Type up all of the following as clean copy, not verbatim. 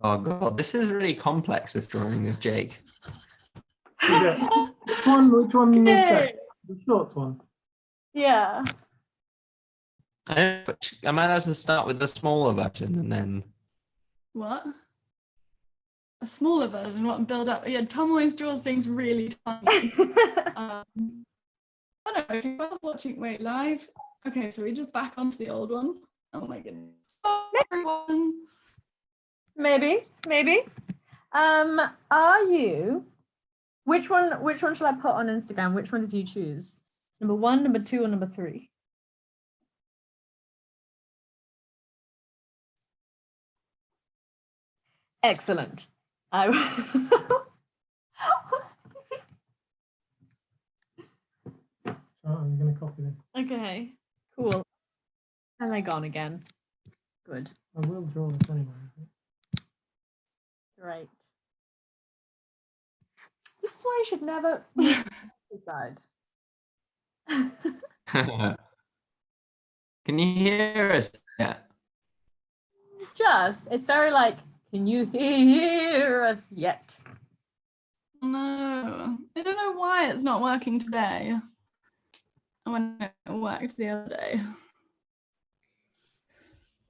Oh god, this is really complex, this drawing of Jake. Which one is Okay. the short one? Yeah. I might have to start with the smaller version and then. What? A smaller version, what, and build up? Yeah, Tom always draws things really tiny. I don't know, if you're watching, wait, live? Okay, so we just back onto the old one. Oh my goodness. Oh, everyone. Maybe. Are you? Which one shall I put on Instagram? Which one did you choose? Number 1, number 2, or number 3? Excellent. I'm going to copy them. Okay, cool. And they're gone again. Good. I will draw this anyway. Great. This is why you should never decide. Can you hear us? Yeah. It's very like, can you hear us yet? No, I don't know why it's not working today. When it worked the other day.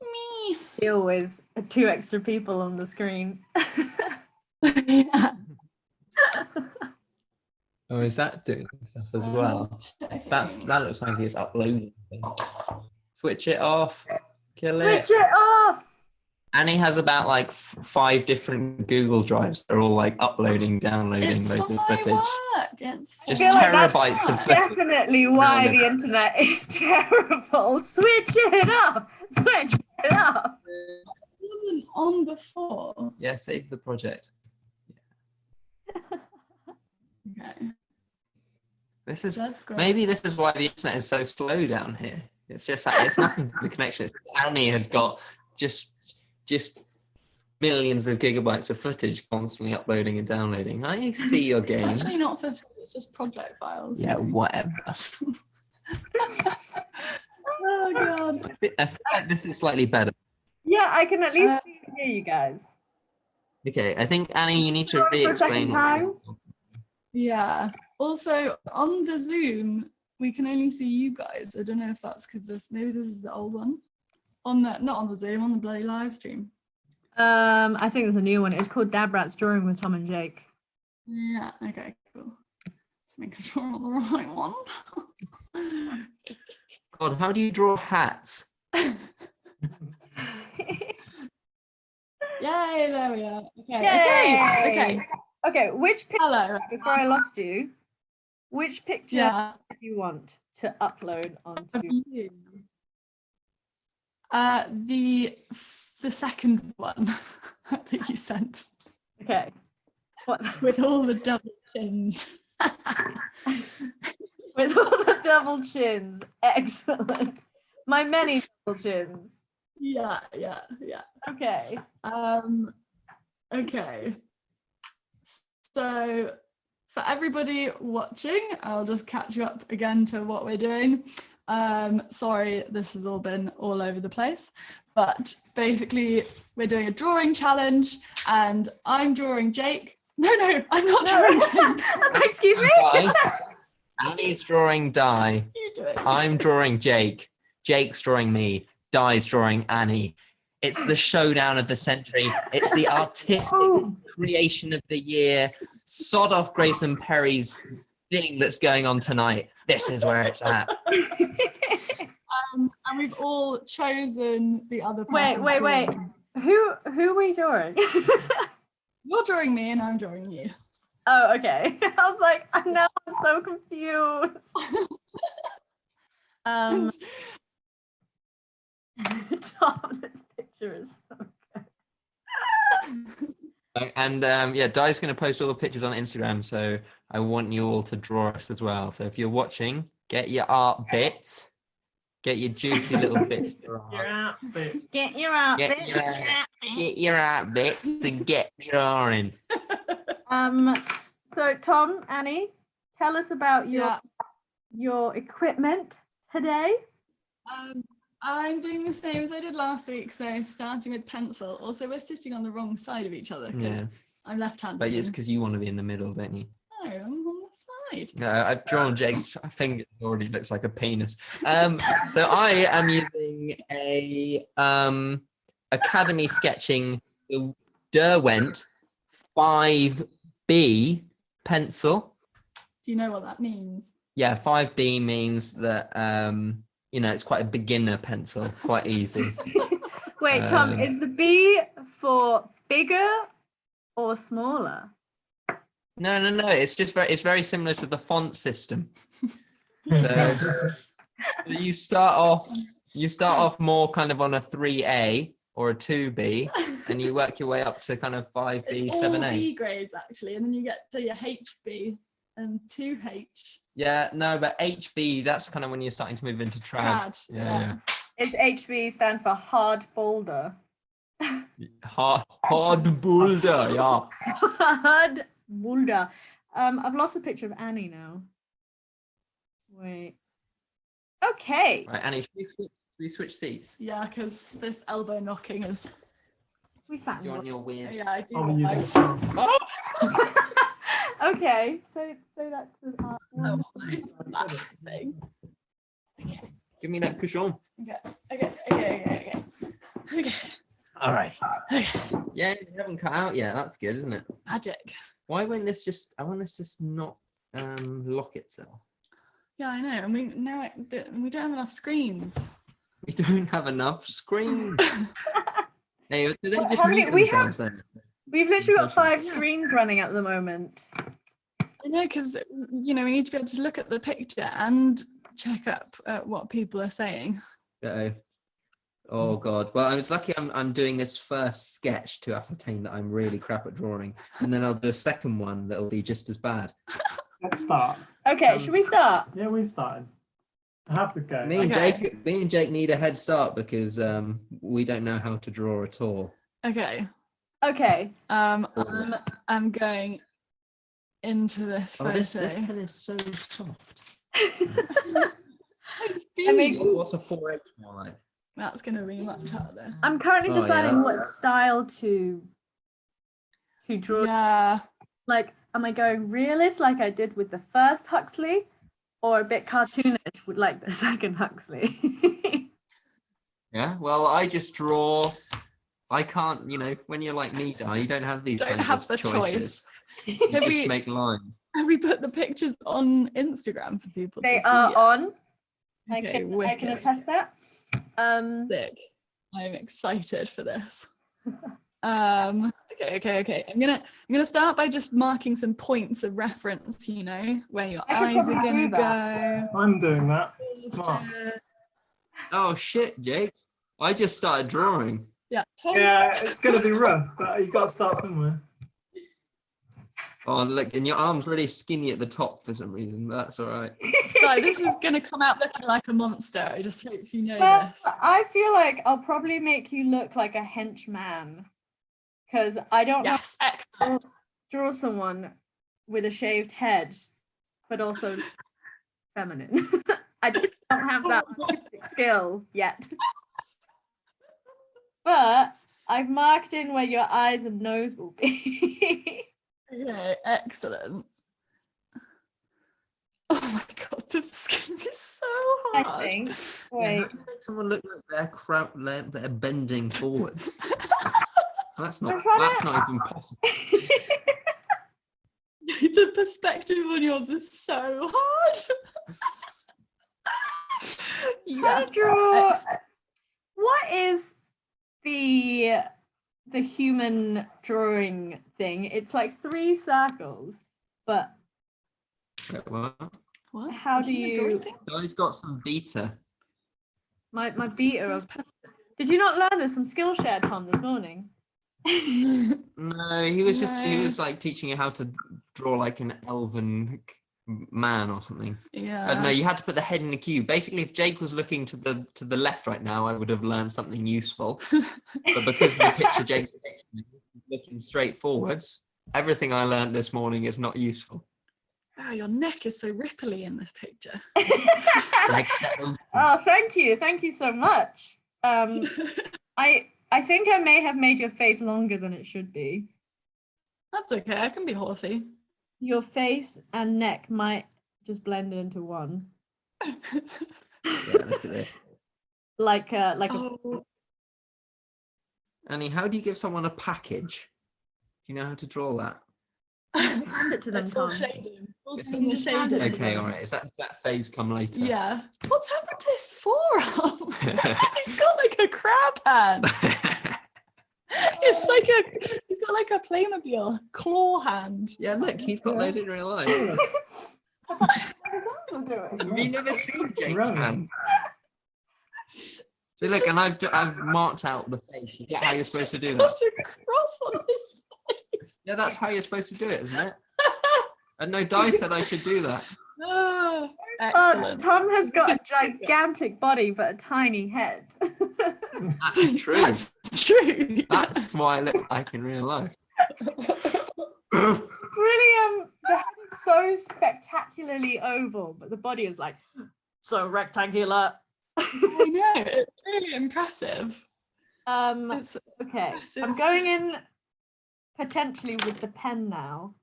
Me. Deal with 2 extra people on the screen. Yeah. Oh, is that doing stuff as well? That looks like it's uploading. Switch it off. Kill it. Switch it off. Annie has about like 5 different Google Drives. They're all like uploading, downloading It's loads for of my footage. work. It's for Just feel like that's terabytes of footage. Definitely why No, no. the internet is terrible. Switch it off. Switch it off. It wasn't on before. Yeah, save the project. Okay. This is That's great. maybe this is why the internet is so slow down here. It's just that it's nothing to the connection. Annie has got just millions of gigabytes of footage constantly uploading and downloading. I see your games. Actually not footage, it's just project files. Yeah, whatever. Oh god. I feel like this is slightly better. Yeah, I can at least see and hear you guys. Okay, I think Annie, you need to For a second re-explain. time. Yeah. Also on the Zoom, we can only see you guys. I don't know if that's because maybe this is the old one. Not on the Zoom, on the bloody live stream. I think there's a new one. It's called DabRats Drawing with Tom and Jake. Yeah, okay, cool. Just making sure I'm on the right one. God, how do you draw hats? Yay, there we are. Okay, Yay! okay. Okay, which picture, Hello. before I lost you, which picture Yeah. do you want to upload onto? The second one that you sent Okay. What? with all the double chins. With all the double chins. Excellent. My many double chins. Yeah. Okay. Okay. So for everybody watching, I'll just catch you up again to what we're doing. Sorry, this has all been all over the place, but basically we're doing a drawing challenge and I'm drawing Jake. No, I'm not drawing Jake. I was like, excuse me? Annie's drawing Di. You do it. I'm drawing Jake. Jake's drawing me. Di's drawing Annie. It's the showdown of the century. It's the artistic creation of the year. Sod off Grayson Perry's thing that's going on tonight. This is where it's at. And we've all chosen the other person. Wait. Who are we drawing? You're drawing me and I'm drawing you. Oh, okay. I was like, now I'm so confused. Tom, this picture is so good. And yeah, Di's going to post all the pictures on Instagram, so I want you all to draw us as well. So if you're watching, get your art bits. Get your juicy little bits for art. Get your art bits. Get your art bits and get drawing. So Tom, Annie, tell us about your equipment today. I'm doing the same as I did last week. So starting with pencil. Also, we're sitting on the wrong side of each other because Yeah. I'm left-handed. But it's and- because you want to be in the middle, don't you? No, I'm on the side. No, I've drawn Jake's finger. Already looks like a penis. So I am using a Academy Sketching Derwent 5B pencil. Do you know what that means? Yeah, 5B means that it's quite a beginner pencil, quite easy. Wait, Tom, is the B for bigger or smaller? No. It's very similar to the font system. So you start off more kind of on a 3A or a 2B, and you work your way up to kind of 5B, It's all 7A. B grades actually, and then you get to your HB and 2H. Yeah, no, but HB, that's kind of when you're starting to move into trad. Yeah. It's HB stand for hard boulder. Hard boulder, yeah. Hard boulder. I've lost a picture of Annie now. Wait. Okay. Right, Annie, should we switch seats? Yeah, because this elbow knocking is. We sat Do you in want your weird? Yeah, I do. I'll be using like- Okay, so that's Oh, one. that thing. Okay. Give me that cushion. Okay. All right. Yeah, you haven't cut out yet. That's good, isn't it? Magic. Why won't this just? I want this just not lock itself. Yeah, I know. And we don't have enough screens. We don't have enough screens. Hey, do they just How many- mute we themselves then? We've literally got 5 screens running at the moment. I know, because we need to be able to look at the picture and check up what people are saying. Uh-oh. Oh God. Well, I was lucky. I'm doing this first sketch to ascertain that I'm really crap at drawing, and then I'll do a second one that'll be just as bad. Let's start. Okay, should we start? Yeah, we've started. I have to go. Me and Okay. Jake need a head start because we don't know how to draw at all. Okay. Okay. I'm going into this Oh, photo. this pen is so soft. I mean, What's a 4H more like? That's going to be much harder. I'm currently Oh, deciding yeah. what style to draw. Yeah. Like, am I going realist like I did with the first Huxley, or a bit cartoonish with like the second Huxley? Yeah. Well, I just draw. I can't. When you're like me, Di, you don't have these Don't kinds have of the choices. choice. You Have just we- make lines. Have we put the pictures on Instagram for people They to see? are it? on. I Okay, can wicked. attest that. Sick. I'm excited for this. Okay. I'm gonna start by just marking some points of reference, where your I should eyes are probably gonna do that. go. I'm doing that. Mark. Oh shit, Jake! I just started drawing. Yeah. Tom's Yeah, it's going to be rough, but you've got to start somewhere. Oh look, and your arm's really skinny at the top for some reason. That's all right. Di, this is gonna come out looking like a monster. I just hope you know Well, this. I feel like I'll probably make you look like a henchman, because I don't know Yes, excellent. draw someone with a shaved head, but also feminine. I don't have that artistic skill yet. But I've marked in where your eyes and nose will be. Okay, excellent. Oh my god, this is gonna be so I hard. think. Yeah, Wait. how do you make someone look like they're bending forwards? That's not even possible. The perspective on yours is so hard. Trying to Yes, draw. excellent. What is the human drawing thing? It's like 3 circles, but Wait, what? What? How do Human drawing you- thing? Guy's got some beta. my beater of. Did you not learn this from Skillshare, Tom, this morning? No, he was No. like teaching you how to draw like an elven man or something. Yeah. No, you had to put the head in the cube. Basically, if Jake was looking to the left right now, I would have learned something useful. But because of the picture Jake's looking straight forwards, everything I learned this morning is not useful. Wow, your neck is so ripply in this picture. Like that. Oh, thank you so much. I think I may have made your face longer than it should be. That's okay. I can be horsey. Your face and neck might just blend into one. Yeah, look at this. Like a Oh, Annie, how do you give someone a package? Do you know how to draw that? hand it to them, it's all Tom. shading. All Yes, doing the just hand it shading. to Okay, them. all right. Is that phase come later? Yeah. What's happened to his forearm? He's got like a crab hand. It's like he's got like a Playmobil claw hand. Yeah, look, he's got those in real life. Have you never seen Jake's Right. hand? So look, and I've marked out the face. Is that how you're supposed to do that? Got a cross on his face. Yeah, that's how you're supposed to do it, isn't it? And no, Di said I should do that. Oh, excellent. Tom has got a gigantic body but a tiny head. That's true. That's true. That's why I look like in real life. It's really the head is so spectacularly oval, but the body is like so rectangular. I know. It's really impressive. It's Okay, impressive. I'm going in potentially with the pen now.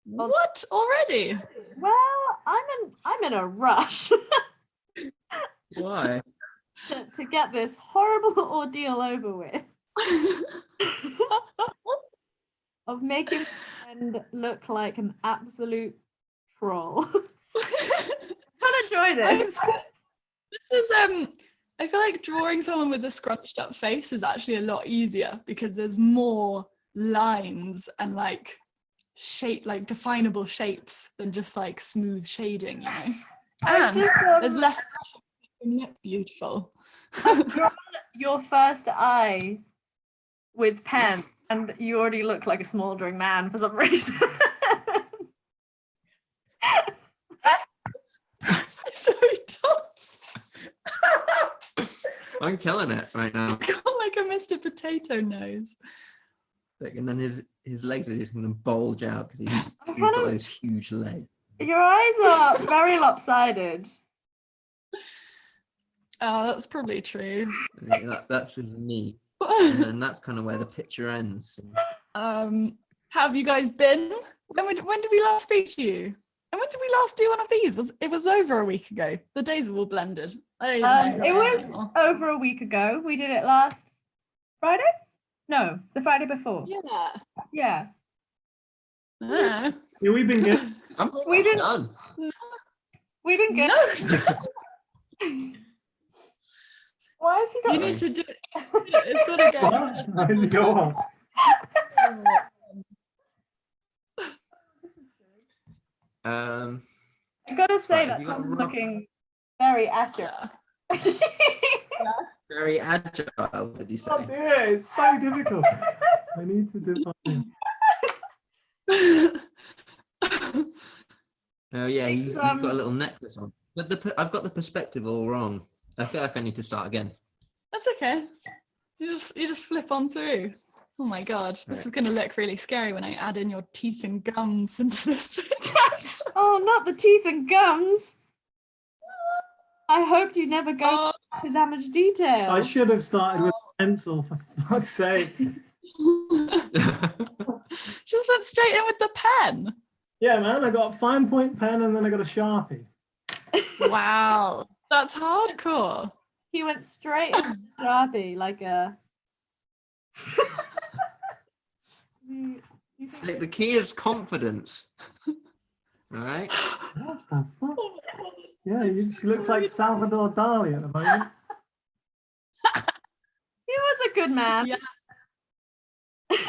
What already? Well, I'm in a rush Why? to get this horrible ordeal over with of making my friend look like an absolute troll. Can't enjoy this. This is I feel like drawing someone with a scrunched up face is actually a lot easier because there's more lines and like shape, like definable shapes than just like smooth shading, you know. And there's less pressure to look beautiful. I've drawn your first eye with pen, and you already look like a smouldering man for some reason. So dumb. I'm killing it right now. He's got like a Mr. Potato nose. Look, and then his legs are just going to bulge out because he's got kinda- those huge legs. Your eyes are very lopsided. Oh, that's probably true. That's his knee, and then that's kind of where the picture ends. How have you guys been? When did we last speak to you? And when did we last do one of these? It was over a week ago. The days are all blended. I don't even know It where I am was anymore. over a week ago. We did it last Friday? No, the Friday before. Yeah. Yeah. Ah. Yeah, we've been good. I'm We didn't- done. We didn't get No, Why has he you got need to do it. It's got to go. What? How's it going? I gotta say Right, have that you got a Tom's rough- looking very accurate. Yeah. Very agile, did you say? Oh dear, it's so difficult. I need to define. Oh yeah, It's, you've got a little necklace on. But I've got the perspective all wrong. I feel like I need to start again. That's okay. You just flip on through. Oh my god, this Right. is going to look really scary when I add in your teeth and gums into this picture. Oh, not the teeth and gums. I hoped you'd never go Oh, to that much detail. I should have started with a pencil, for fuck's sake. just went straight in with the pen. Yeah, man, I got a fine point pen and then I got a Sharpie. Wow, that's hardcore. He went straight into Sharpie like a. Look, the key is confidence. All right. What the fuck? Yeah, she looks like Salvador Dali at the moment. He was a good man. Yeah.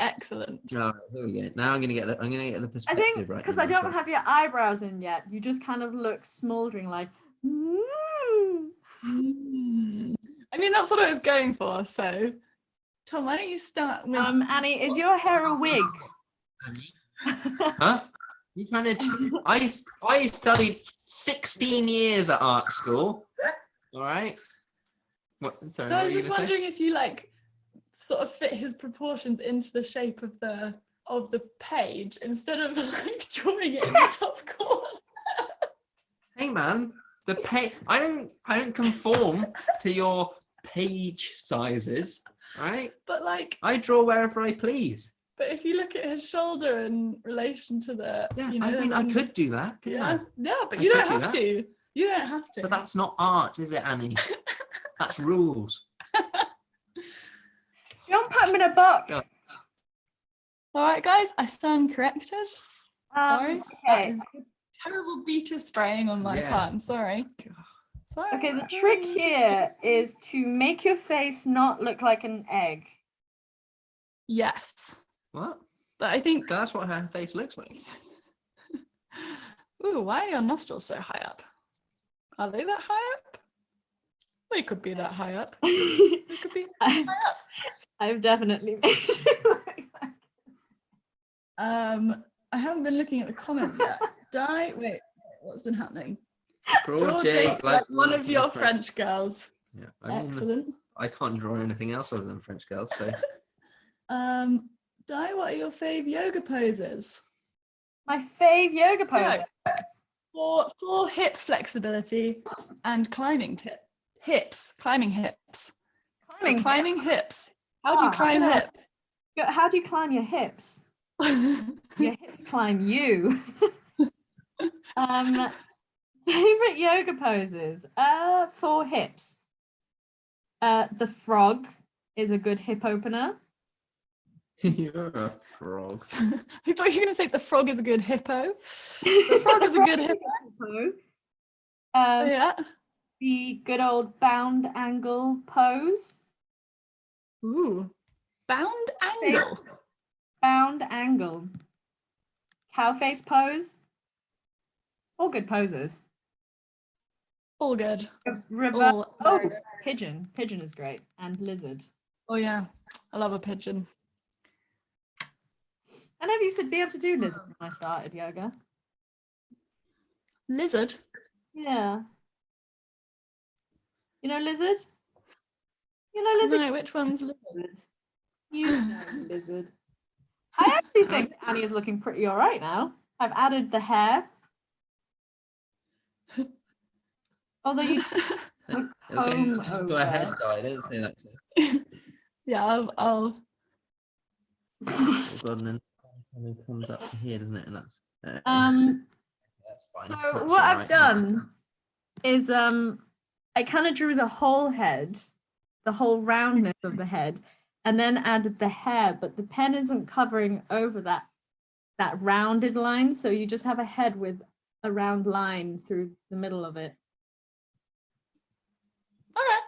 Excellent. All right, here we go. Now I'm gonna get the I perspective think right. because now, I don't so- have your eyebrows in yet, you just kind of look smouldering like. Mm. I mean, that's what I was going for. So, Tom, why don't you start with? Annie, is your hair a wig? Huh? You trying to? I studied 16 years at art school. All right. What? Sorry. No, what I were was you just gonna say? wondering if you like sort of fit his proportions into the shape of the of the page instead of like drawing it in the top corner. Hey man, I don't conform to your page sizes, right? But like, I draw wherever I please. but if you look at his shoulder in relation to the, Yeah, you know, I mean, I then- could do that, couldn't yeah, I? yeah, but I you could don't do have that. to. You don't have to. But that's not art, is it, Annie? That's rules. Don't put him in a box. Yeah. All right, guys, I stand corrected. Sorry, that Okay. is terrible beta spraying on my Yeah. part. I'm sorry. Sorry. Okay, the trick here is to make your face not look like an egg. Yes. What? But I think. That's what her face looks like. Ooh, why are your nostrils so high up? Are they that high up? They could be that high up. They could be high up. I've definitely made it like that. I haven't been looking at the comments yet. Wait, what's been happening? Draw Jake, like one of your French. French girls. Yeah, I mean, Excellent. I can't draw anything else other than French girls, so. Di, what are your fave yoga poses? My fave yoga pose. No. For hip flexibility and climbing hips. Climbing hips. Climbing hips. How do you climb hips? How do you climb your hips? Your hips climb you. Favorite yoga poses? For hips. The frog is a good hip opener. You're a frog. I thought you were going to say the frog is a good hippo. The frog is a good hippo. Yeah. The good old bound angle pose. Ooh. Bound angle. Bound angle. Cow face pose. All good poses. All good. Reverse. All Oh, pigeon. Pigeon is great. And lizard. Oh yeah, I love a pigeon. I never used to be able to do lizard when I started yoga. Lizard? Yeah. You know lizard? You know lizard? No, which one's lizard? You know lizard. I actually think Annie is looking pretty all right now. I've added the hair. Although you comb Go ahead, over. Di, I didn't say that to Yeah, I'll Oh god, and then it comes up to here, doesn't it? And that's So that's fine. what That's I've done is I kind of drew the whole head, the whole roundness of the head, and then added the hair, but the pen isn't covering over that rounded line, so you just have a head with a round line through the middle of it. okay.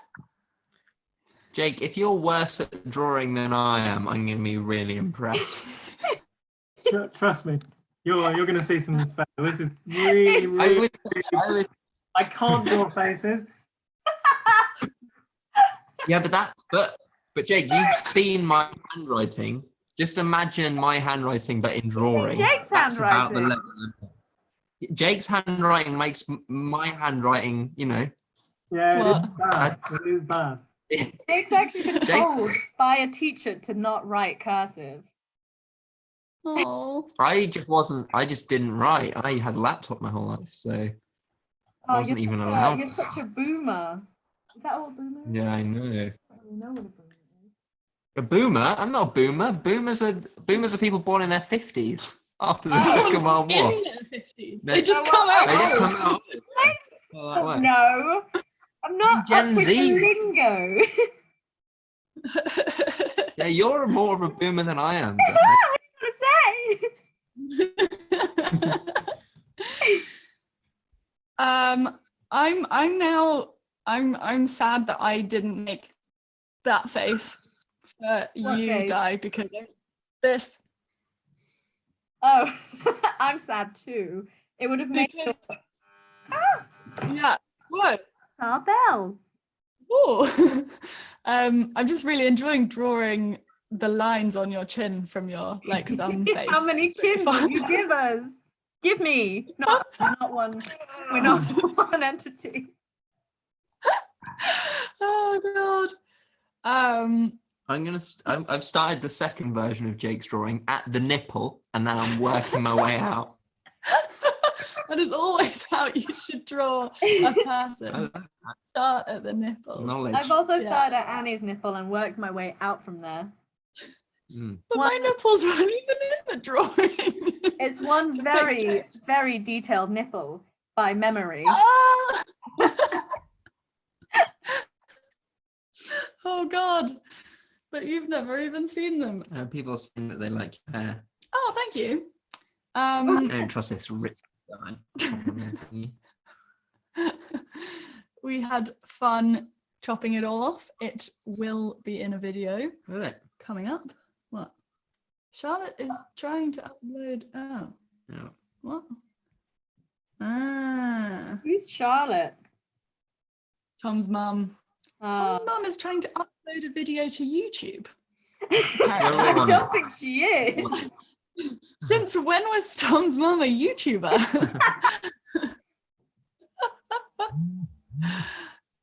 Jake, if you're worse at drawing than I am, I'm going to be really impressed. Trust me, you're going to see some special. This is really, I can't draw faces. Yeah, but Jake, you've seen my handwriting. Just imagine my handwriting, but in drawing. Jake's That's about the handwriting. level. Jake's handwriting makes my handwriting, you know. Yeah, What? it is bad. It is bad. Jake's actually been Jake- told by a teacher to not write cursive. Oh. I just didn't write. I had a laptop my whole life, so I wasn't even allowed. You're such a boomer. Is that what boomer is? Yeah, I know. I don't know what a boomer is. A boomer? I'm not a boomer. Boomers are people born in their 50s after the Second World War. In their 50s. They- They just Oh, come out. They just Oh. come out. Oh, that way. No, I'm not Gen up with Z. the lingo. Yeah, you're more of a boomer than I am. What are you gonna say? I'm sad that I didn't make that face for What you, face? Di, because this. Oh, I'm sad too. It would have made Because, yeah. What? our bell. Oh. I'm just really enjoying drawing the lines on your chin from your like thumb face. How many It's really chins will fun. you give us? Give me. Not one. We're not one entity. Oh god. I've started the second version of Jake's drawing at the nipple, and now I'm working my way out. That is always how you should draw a person. Start at the nipple. Knowledge. I've also started at Annie's nipple and worked my way out from there. But my nipples weren't even in the drawing. It's one very, very detailed nipple by memory. Ah! Oh God. But you've never even seen them. People saying that they like your hair. Oh, thank you. I don't trust this rich guy complimenting you. We had fun chopping it all off. It will be in a video Will it? coming up. What? Charlotte is trying to upload. Oh, No. what? Ah, Who's Charlotte? Tom's mum. Oh. Tom's mum is trying to upload a video to YouTube. I don't think she is. Since when was Tom's mum a YouTuber?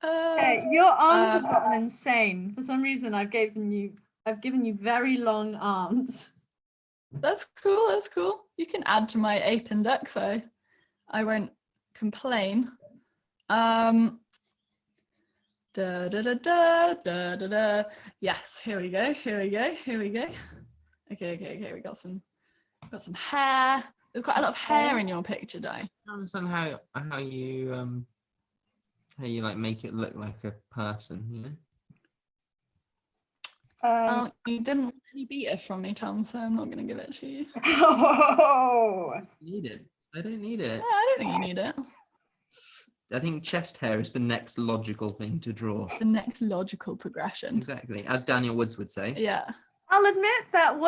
Hey, your arms have gotten insane. For some reason, I've given you very long arms. That's cool. That's cool. You can add to my ape index, so I won't complain. Da da da da da da da. Yes, here we go. Here we go. Here we go. Okay. We got some hair. There's quite a lot of hair in your picture, Di. I don't understand how you like make it look like a person, you know? Well, you didn't want any beta from me, Tom, so I'm not going to give it to you. Oh. Need it. I don't need it. Yeah, I don't think you need it. I think chest hair is the next logical thing to draw. The next logical progression. Exactly, as Daniel Woods would say. Yeah. I'll admit that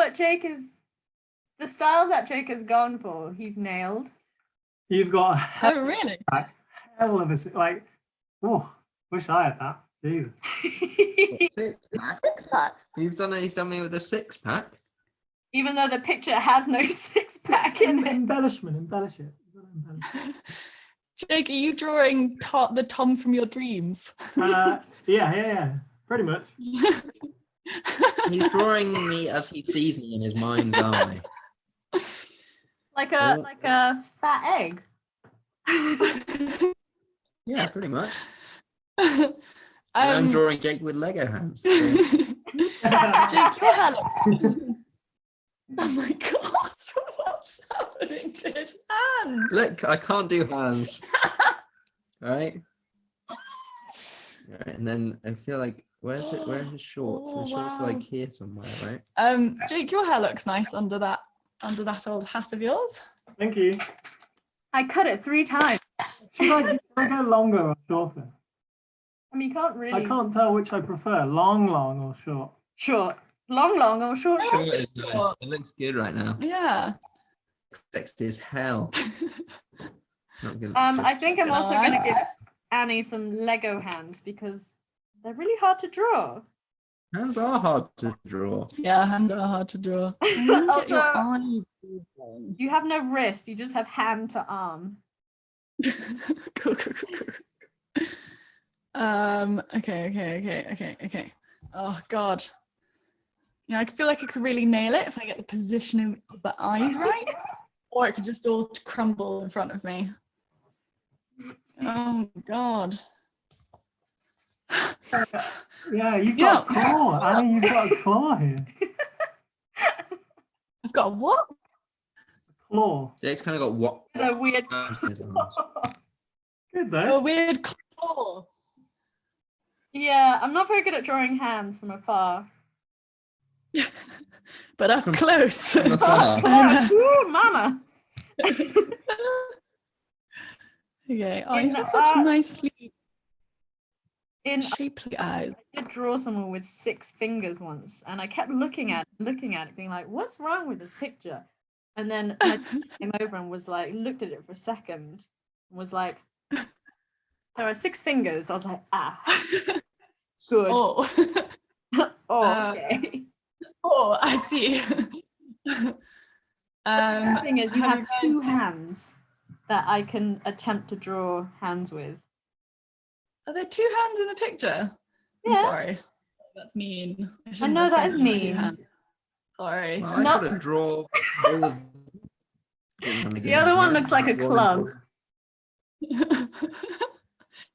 the style that Jake has gone for, he's nailed. You've got a Oh, really? hell of a like. Oh, wish I had that. Jesus. Six pack. He's done me with a 6-pack. Even though the picture has no six-pack in it. Embellish it. You gotta embellish it. Jake, are you drawing the Tom from your dreams? Yeah. Pretty much. He's drawing me as he sees me in his mind's eye. Like a fat egg. Yeah, pretty much. I'm drawing Jake with Lego hands. So. Jake, your hair looks... Oh my God, what's happening to his hands? Look, I can't do hands. All right. And then I feel like, where are his shorts? Oh, His shorts are wow. like here somewhere, right? Jake, your hair looks nice under that old hat of yours. Thank you. I cut it 3 times. Should I go longer or shorter? I mean, you can't really. I can't tell which I prefer, long or short. Short. Long or short? Short is nice. It looks good right now. Yeah. Sexy as hell. Not good. I think I'm also Alright. going to give Annie some Lego hands because they're really hard to draw. Hands are hard to draw. Yeah, hands are hard to draw. Also, Also, you have no wrist, you just have hand to arm. cool. Okay. Oh God. Yeah, I feel like I could really nail it if I get the positioning of the eyes right, or it could just all crumble in front of me. Oh God. Yeah, you've got a claw. Annie, you've got a claw here. I've got a what? Claw. Jake's kind of got what? A weird. Good A though. weird claw. Yeah, I'm not very good at drawing hands from afar. But up close. From afar. Ooh, mama. Okay. Oh, In you have such art- nicely In shapely eyes. I did draw someone with 6 fingers once, and I kept looking at it, being like, "What's wrong with this picture?" And then I came over and was like, looked at it for a second, and was like, "There are 6 fingers." I was like, "Ah, good." Oh. Oh, okay. Oh, I see. The thing is, you have have you 2 hands that I can attempt to draw hands with. Are there 2 hands in the picture? I'm Yeah. sorry. That's mean. I shouldn't know have that said is you two mean. hands. Sorry. Well, I No. gotta draw. The other one looks like a club.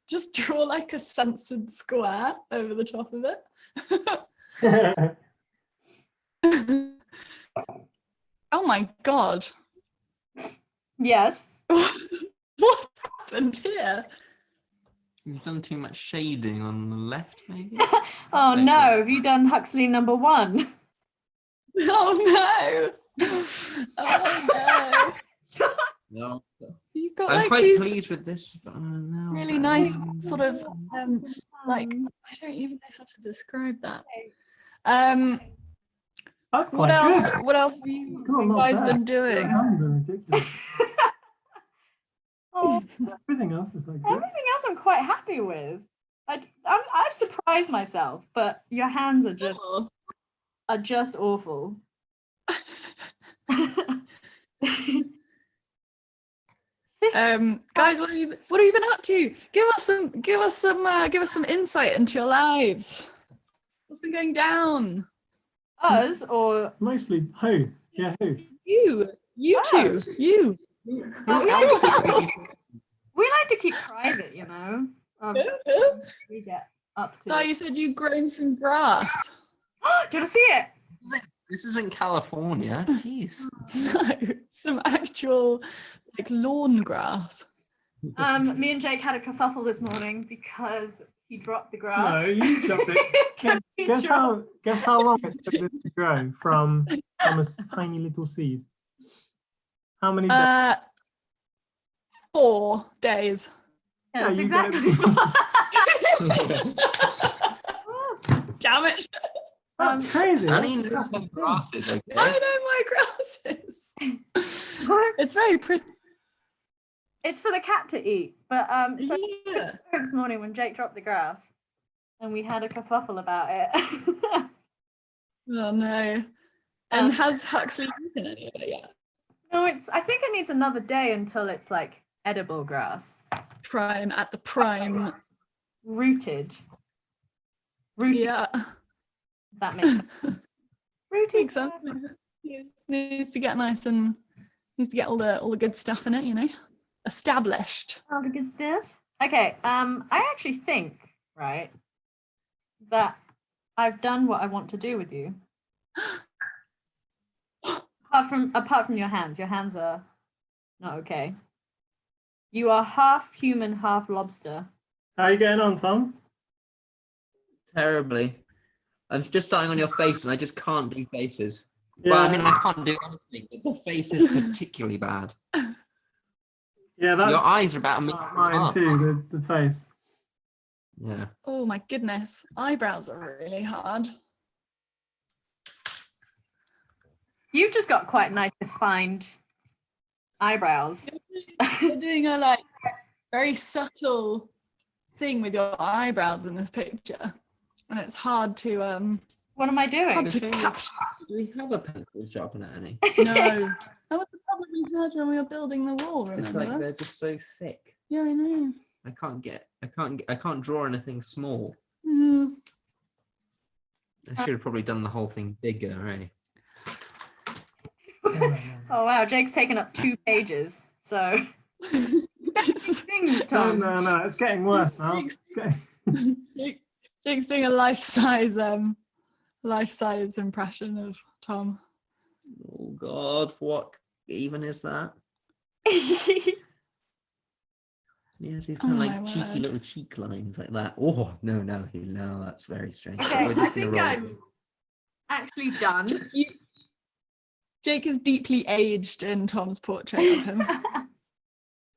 Just draw like a censored square over the top of it. Oh my god. Yes. What happened here? You've done too much shading on the left, maybe? Oh Thank no, you. have you done Huxley number 1? Oh no. Oh no. No. You've got I'm like quite these pleased with this, but no. really nice sort of like I don't even know how to describe that. That's What quite else? good. What else have you Cool, not guys bad. been Your doing? hands are ridiculous. Oh, Everything else is quite good. everything else I'm quite happy with. I've surprised myself, but your hands are just awful. Guys, what have you been up to? Give us some insight into your lives. What's been going down? Us or Mostly who? Yeah, who? You two, you. Who else? we like to keep private, you know. We get up to. So you said you'd grown some grass. Do you want to see it? This isn't California. Jeez. So some actual like lawn grass. Me and Jake had a kerfuffle this morning because he dropped the grass. No, you dropped it. Guess how long it took this to grow from a tiny little seed? How many days? 4 days. Yeah, that's you got exactly. Damn it. That's crazy. I mean, That's the insane. grass is okay. I know my grasses. It's very pretty. It's for the cat to eat. But so Yeah. this morning when Jake dropped the grass and we had a kerfuffle about it. Oh no. And has Huxley eaten any of it yet? No, I think it needs another day until it's like edible grass. At the prime. Rooted. Yeah. That makes sense. Rooted Makes sense. grass. Needs to get nice and needs to get all the good stuff in it, you know? Established. All the good stuff. Okay, I actually think, right, that I've done what I want to do with you. Apart from your hands. Your hands are not okay. You are half human, half lobster. How are you getting on, Tom? Terribly. I'm just starting on your face, and I just can't do faces. Yeah, Well, I mean, I can't do anything, but the face is particularly bad. yeah, that's Your eyes are about a meter mine apart. too. The face. Yeah. Oh my goodness. Eyebrows are really hard. You've just got quite nice defined eyebrows. You're doing a like very subtle thing with your eyebrows in this picture. And it's hard to What am I doing? hard to capture. Do we have a pencil sharpener, Annie? No. That was the problem we had when we were building the wall, It's remember? like they're just so thick. Yeah, I know. I can't draw anything small. Yeah. I should have probably done the whole thing bigger, eh? Oh wow, Jake's taken up 2 pages. So things, Tom. No, it's getting worse now. It's getting... Jake's doing a life-size impression of Tom. Oh God, what even is that? Yes, he's kind of Oh, like my cheeky word. little cheek lines like that. Oh no, that's very strange. Okay, We're I just gonna think roll I'm with it. actually done. Jake is deeply aged in Tom's portrait of him.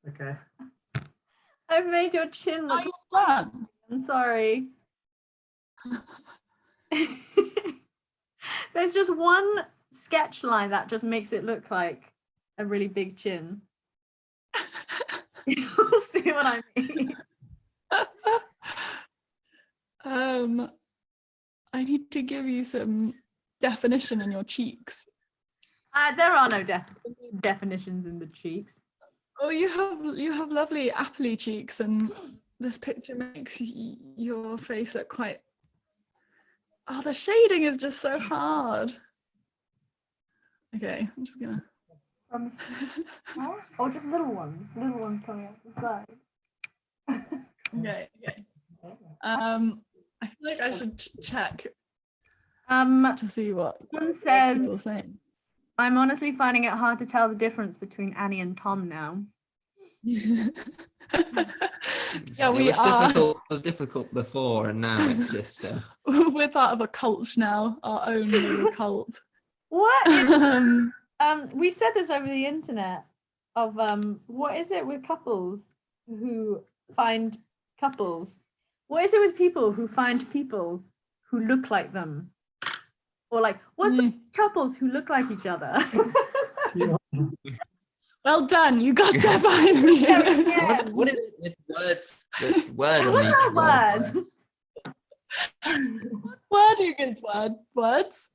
Okay. I've made your chin Are look. you done? I'm sorry. There's just one sketch line that just makes it look like a really big chin. You'll see what I mean. I need to give you some definition in your cheeks. There are no definitions in the cheeks. Oh, you have lovely appley cheeks, and this picture makes your face look quite Oh, the shading is just so hard. Okay, I'm just gonna. Oh, just little ones coming out the side. Okay. I feel like I should check to see what One people are says, saying. I'm honestly finding it hard to tell the difference between Annie and Tom now. Yeah, It we was are. difficult. It was difficult before, and now it's just. We're part of a cult now, our own little cult. What is, Um, we said this over the internet of what is it with couples who find couples? What is it with people who find people who look like them? Or like, what's it with couples who look like each other? well done, you got that finally. Yeah. What is it with words? With word on What's each that word? word? Wording is words.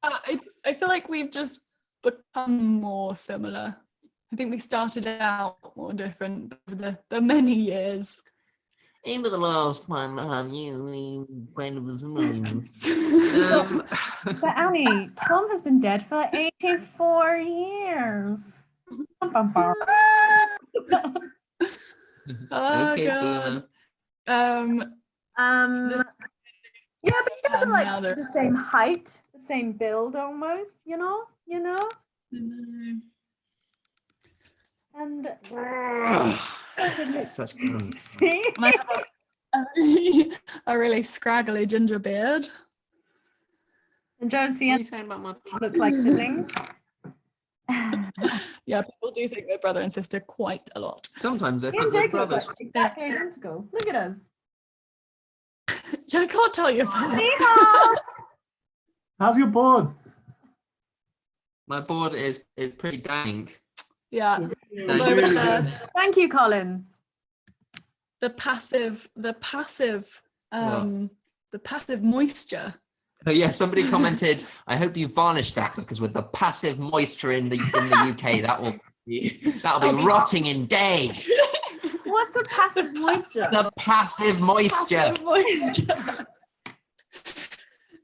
I feel like we've just become more similar. I think we started out more different over the many years. Over the last one, you kind of was annoying. But Annie, Tom has been dead for 84 years. Oh Okay, god. Yeah, but he doesn't now like they're- the same height, the same build almost, you know? And Such fun. see? And I have a really scraggly ginger beard. And Josie What are and you saying about my look like siblings. Yeah, people do think we're brother and sister quite a lot. Sometimes they're Me and Jake look brothers. like exactly identical. Look at us. Yeah, I can't tell you apart. Yeehaw! How's your board? My board is pretty dank. Yeah. Thank Although you. Thank you, Colin. the passive moisture. Oh yeah, somebody commented, I hope you varnish that because with the passive moisture in the UK, that'll be rotting in days. What's a passive moisture? The passive moisture. Passive moisture.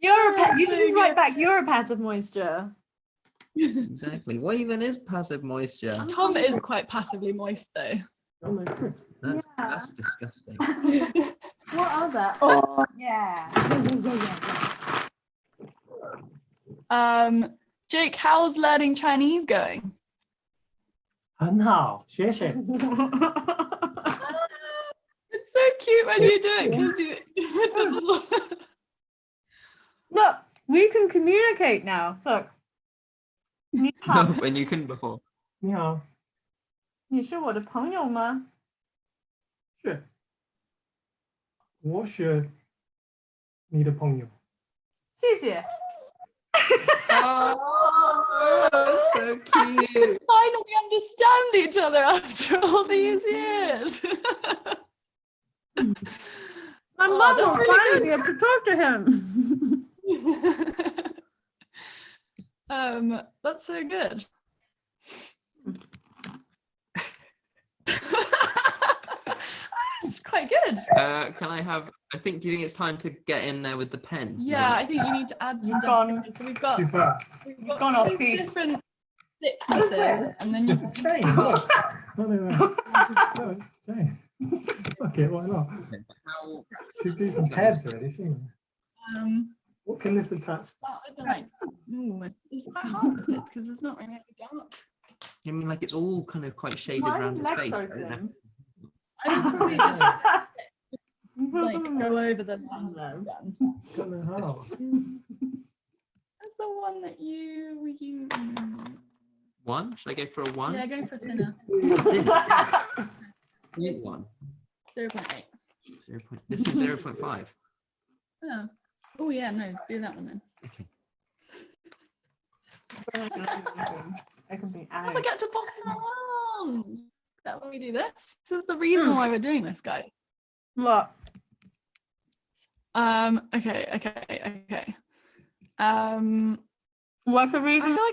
You should just write back, you're a passive moisture. Exactly. What even is passive moisture? Tom is quite passively moist though. That's disgusting. What are that? Oh, yeah. Jake, how's learning Chinese going? 很好，谢谢。 It's so cute when you do it because you. Look, we can communicate now. Look. 你好， When you couldn't before. 你好，你是我的朋友吗？是，我是你的朋友。谢谢。 Oh, so cute. Finally understand each other after all these years. My Oh, mom will that's really finally be able to talk to him. That's so good. That's quite good. Can I have? Do you think it's time to get in there with the pen? Yeah, I think you need to add some. You've gone- So we've got Super. Gone off two piece. different thick pieces, and then you It's a chain. Look. No, no, no. No, it's a chain. Fuck it, why not? How? Should do some pairs already, shouldn't we? What can this attach? start with the like. Ooh, it's quite hard with it because it's not really dark. I mean, like it's all kind of quite shaded Why are around your his legs face. so right? thin? I would probably just like go over the lines again. Don't know how. That's the one that you. One? Should I go for a one? Yeah, go for thinner. One. 0.8. This is 0.5. Oh. Oh yeah, no, do that one then. Okay. I can be I forget to boss him around. Is that when we do this? This is the reason why we're doing this, guys. Look. Okay. What's the I reason? feel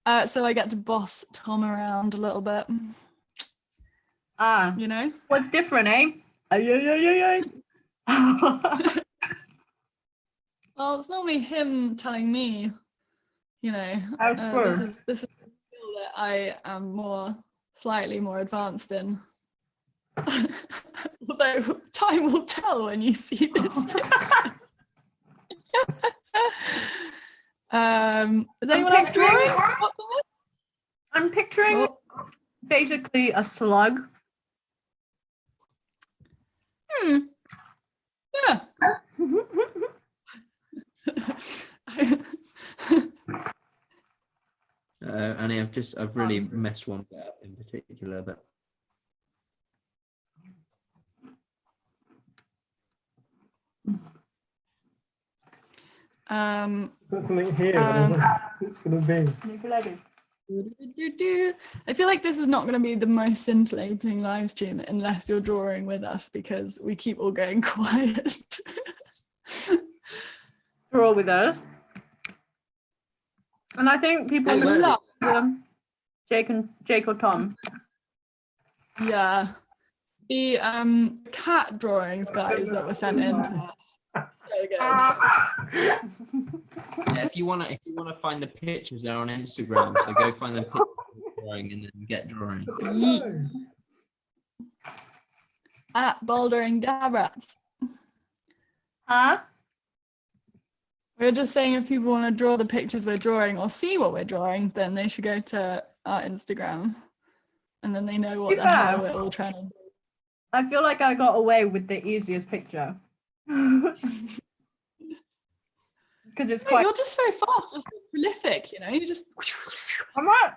like so I get to boss Tom around a little bit, Ah, you know? what's different, eh? Well, it's normally him telling me, you know, That's true. this is a skill that I am slightly more advanced in. Although time will tell when you see this. Is anyone else drawing? I'm picturing basically a slug. Yeah. Annie, I've really messed one bit up in particular, but Put something here. I don't know what it's gonna be. I feel like this is not going to be the most scintillating live stream unless you're drawing with us, because we keep all going quiet. Draw with us. And I think people Hey, should look. love Jake or Tom. Yeah. The cat drawings, guys, that were sent in to us. So good. yeah, if you wanna find the pictures, they're on Instagram. So go find the pictures of drawing and then get drawing. Yeet. At Bouldering DabRats. Huh? We're just saying if people want to draw the pictures we're drawing or see what we're drawing, then they should go to our Instagram, and then they know what the hell we're all trying to do. I feel like I got away with the easiest picture. Because it's quite. You're just so fast, you're so prolific, you know, you just. I'm right.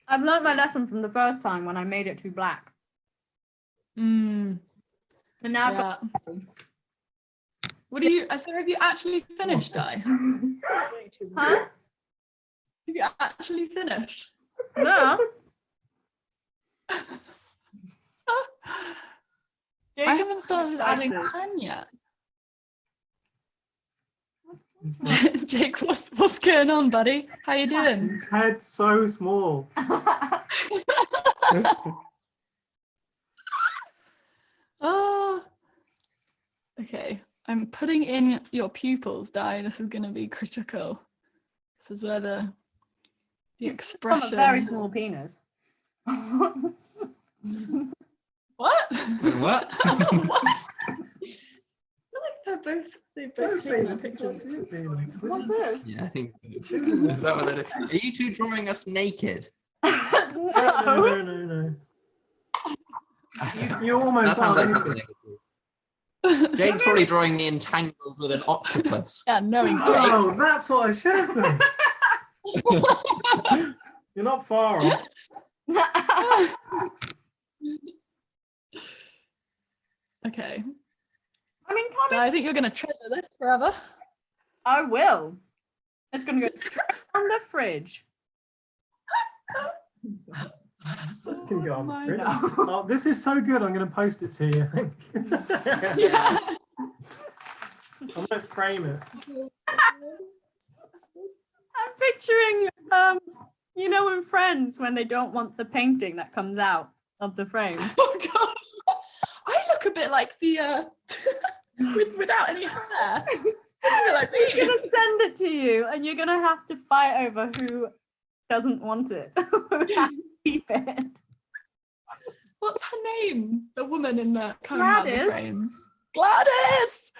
I've learned my lesson from the first time when I made it too black. And now I've got. What do you? So have you actually finished, Di? Huh? Have you actually finished? No. I haven't started adding pen yet. Jake, what's going on, buddy? How you doing? His head's so small. Oh, okay. I'm putting in your pupils, Di. This is going to be critical. This is where the expression. A very small penis. What? Wait, what? What? I feel like they both taken their pictures. What's this? Yeah, I think so. Is that what that is? Are you two drawing us naked? No. You That almost sounds like are. something. Jake's probably drawing me entangled with an octopus. Yeah, knowing Jake. Oh, that's what I should have done. You're not far off. Okay. I mean, Tommy, I think you're going to treasure this forever. I will. It's going to go straight on the fridge. This can go on. my Really? God. Oh, this is so good. I'm going to post it to you. I think. Yeah. I'm going to frame it. I'm picturing, you know, in Friends when they don't want the painting that comes out of the frame. Oh gosh. I look a bit like the without any hair. Like He's gonna send it to you, and you're gonna have to fight over who doesn't want it. Who has to keep it. What's her name? The woman in the coming out of the Gladys. frame. Gladys.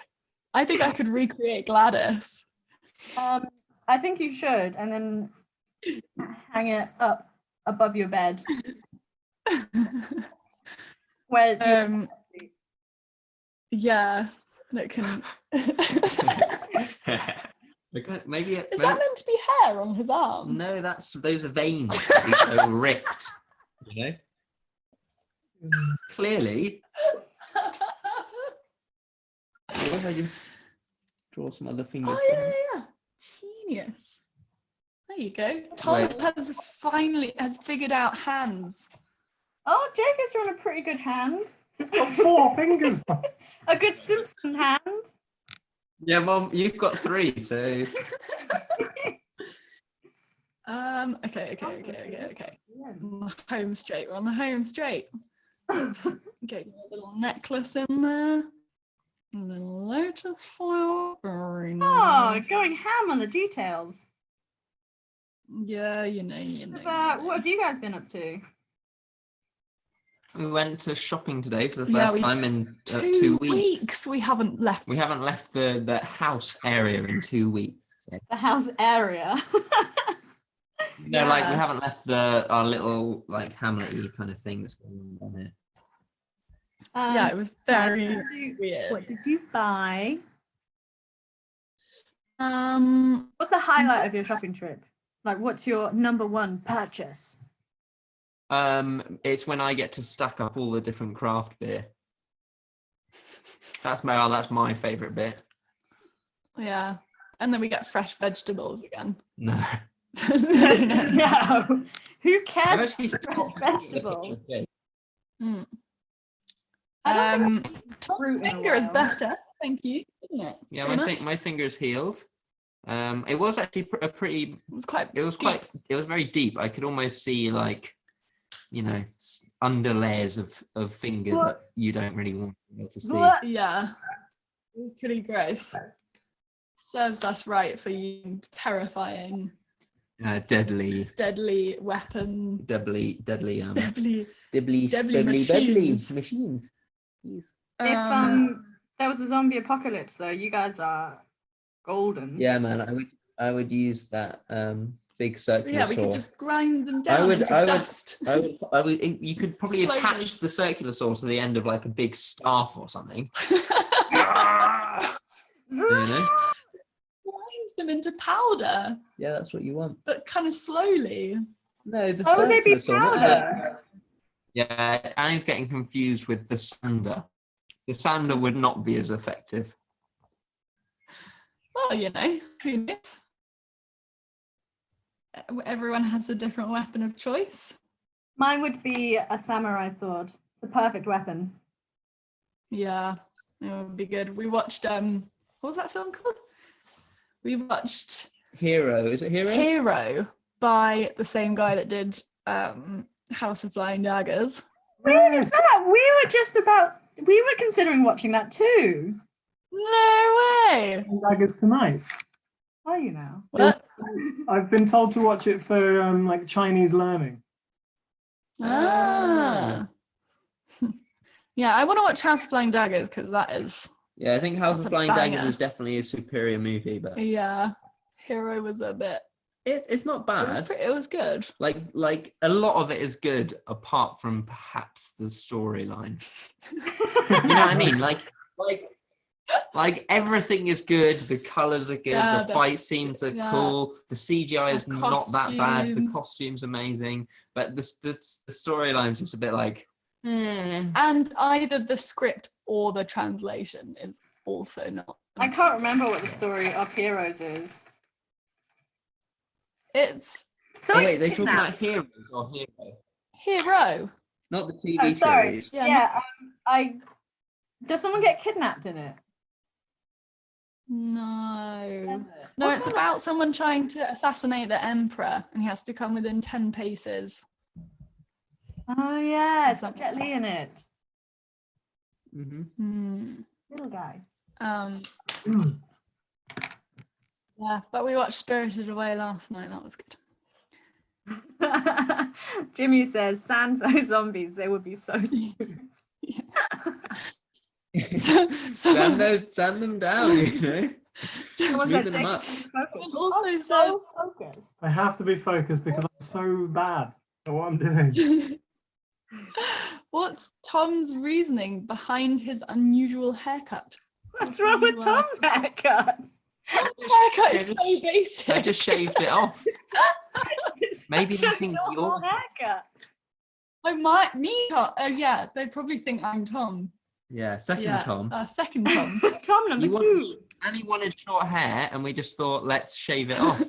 I think I could recreate Gladys. I think you should, and then hang it up above your bed. Where Yeah, and it can. Maybe Is that meant to be hair on his arm? no, those are veins. He's so ripped, you know. Clearly. What if I just draw some other fingers? Oh yeah. Genius. There you go. Tom has figured out hands. Oh, Jake is drawing a pretty good hand. It's got 4 fingers. A good Simpson hand. Yeah, Mom, you've got 3, so. Okay. On the home straight. We're on the home straight. Get your little necklace in there. A little lotus flower. Very Oh, nice. going ham on the details. Yeah, you know. What have you guys been up to? We went to shopping today for the Yeah, first we- time in 2 2 weeks. We haven't left. We haven't left the house area in 2 weeks. So, The house area. no, like we Yeah. haven't left our little like hamlet-y kind of thing that's going on here. Yeah, it was very what did you- weird. What did you buy? Um, What's the highlight of your shopping trip? Like, what's your number one purchase? It's when I get to stack up all the different craft beer. That's my favorite bit. yeah, and then we get fresh vegetables again. No. no. No. Who I've cares actually about seen fresh a picture vegetables? of Jake. Mm. I don't Tom's fruit in a finger is while. better. Thank you. Isn't it? Yeah, Very much. my finger's healed. It was actually a pretty. It was quite. It was very deep. I could almost see like, under layers of finger that you don't really want to be able to see. What? Yeah, it was pretty gross. Serves us right for you terrifying, Deadly weapon. deadly Deadly. machines. If there was a zombie apocalypse, though, you guys are golden. Yeah, man, I would use that big circular Yeah, we saw. could just grind them down into dust. I would. You could probably Slowly. attach the circular saw to the end of like a big staff or something. You know? Grind them into powder, Yeah, that's what you want. but kind of slowly. No, the How would they be circular saw. not powder? Yeah, Annie's getting confused with the sander. The sander would not be as effective. Well, who knows? Everyone has a different weapon of choice. Mine would be a samurai sword. It's the perfect weapon. Yeah, it would be good. We watched what was that film called? We watched Hero, is it Hero? Hero by the same guy that did House of Flying Daggers. Yes. We were considering watching that too. No way! Daggers tonight. Are you now? What? I've been told to watch it for like Chinese learning. Ah. Yeah, I want to watch House of Flying Daggers because that is. Yeah, I think House That's of a Flying Daggers banger. is definitely a superior movie, but Yeah, Hero was a bit. it's not bad. It was good. Like a lot of it is good, apart from perhaps the storyline. You know what I mean? Like everything is good. The colors are good. Yeah, the fight scenes are cool. The CGI is The not that bad. The costumes. costume's amazing, but the storyline's just a bit like. And either the script or the translation is also not. I can't remember what the story of Heroes is. It's So Oh, wait, it's they talking about kidnapped. Heroes or Hero? Hero. Not the TV Oh, sorry. series. Yeah. Yeah. Does someone get kidnapped in it? No. No, it's about someone trying to assassinate the emperor, and he has to come within 10 paces. Oh yeah, it's got Something. Jet Li in it. Mm-hmm. Little guy. Mm. Yeah, but we watched Spirited Away last night. That was good. Jimmy says, "Sand those zombies. They would be so stupid." So Sand them down, you know. Just Smoothing them up. also so focused. I have to be focused because I'm so bad at what I'm doing. What's Tom's reasoning behind his unusual haircut? What's wrong with Tom's haircut? Haircut is Yeah, so basic. I just shaved it off. It's Maybe such they a think normal you're- haircut. Tom. Oh yeah, they probably think I'm Tom. Yeah, second Yeah, Tom. second Tom. Tom number You two. wanted- Annie wanted short hair, and we just thought, let's shave it off.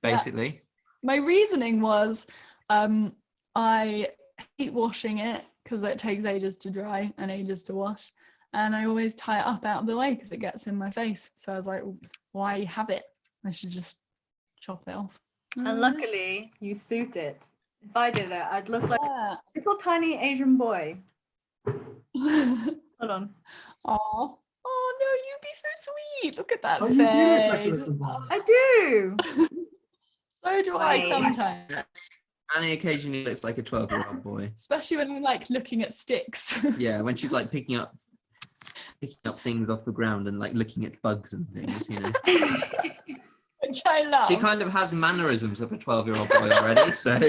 Basically. My reasoning was, I hate washing it because it takes ages to dry and ages to wash, and I always tie it up out of the way because it gets in my face. So I was like, why have it? I should just chop it off. And luckily, you suit it. If I did it, I'd look like Yeah. that. Little tiny Asian boy. Hold on. Oh, oh no, you'd be so sweet. Look at that Oh, you do look like a face. little boy. I do. So do I Wait. sometimes, Annie occasionally looks like a 12-year-old boy. especially when I'm like looking at sticks. Yeah, when she's like picking up things off the ground and like looking at bugs and things, you know. Which I love. She kind of has mannerisms of a 12-year-old boy already, so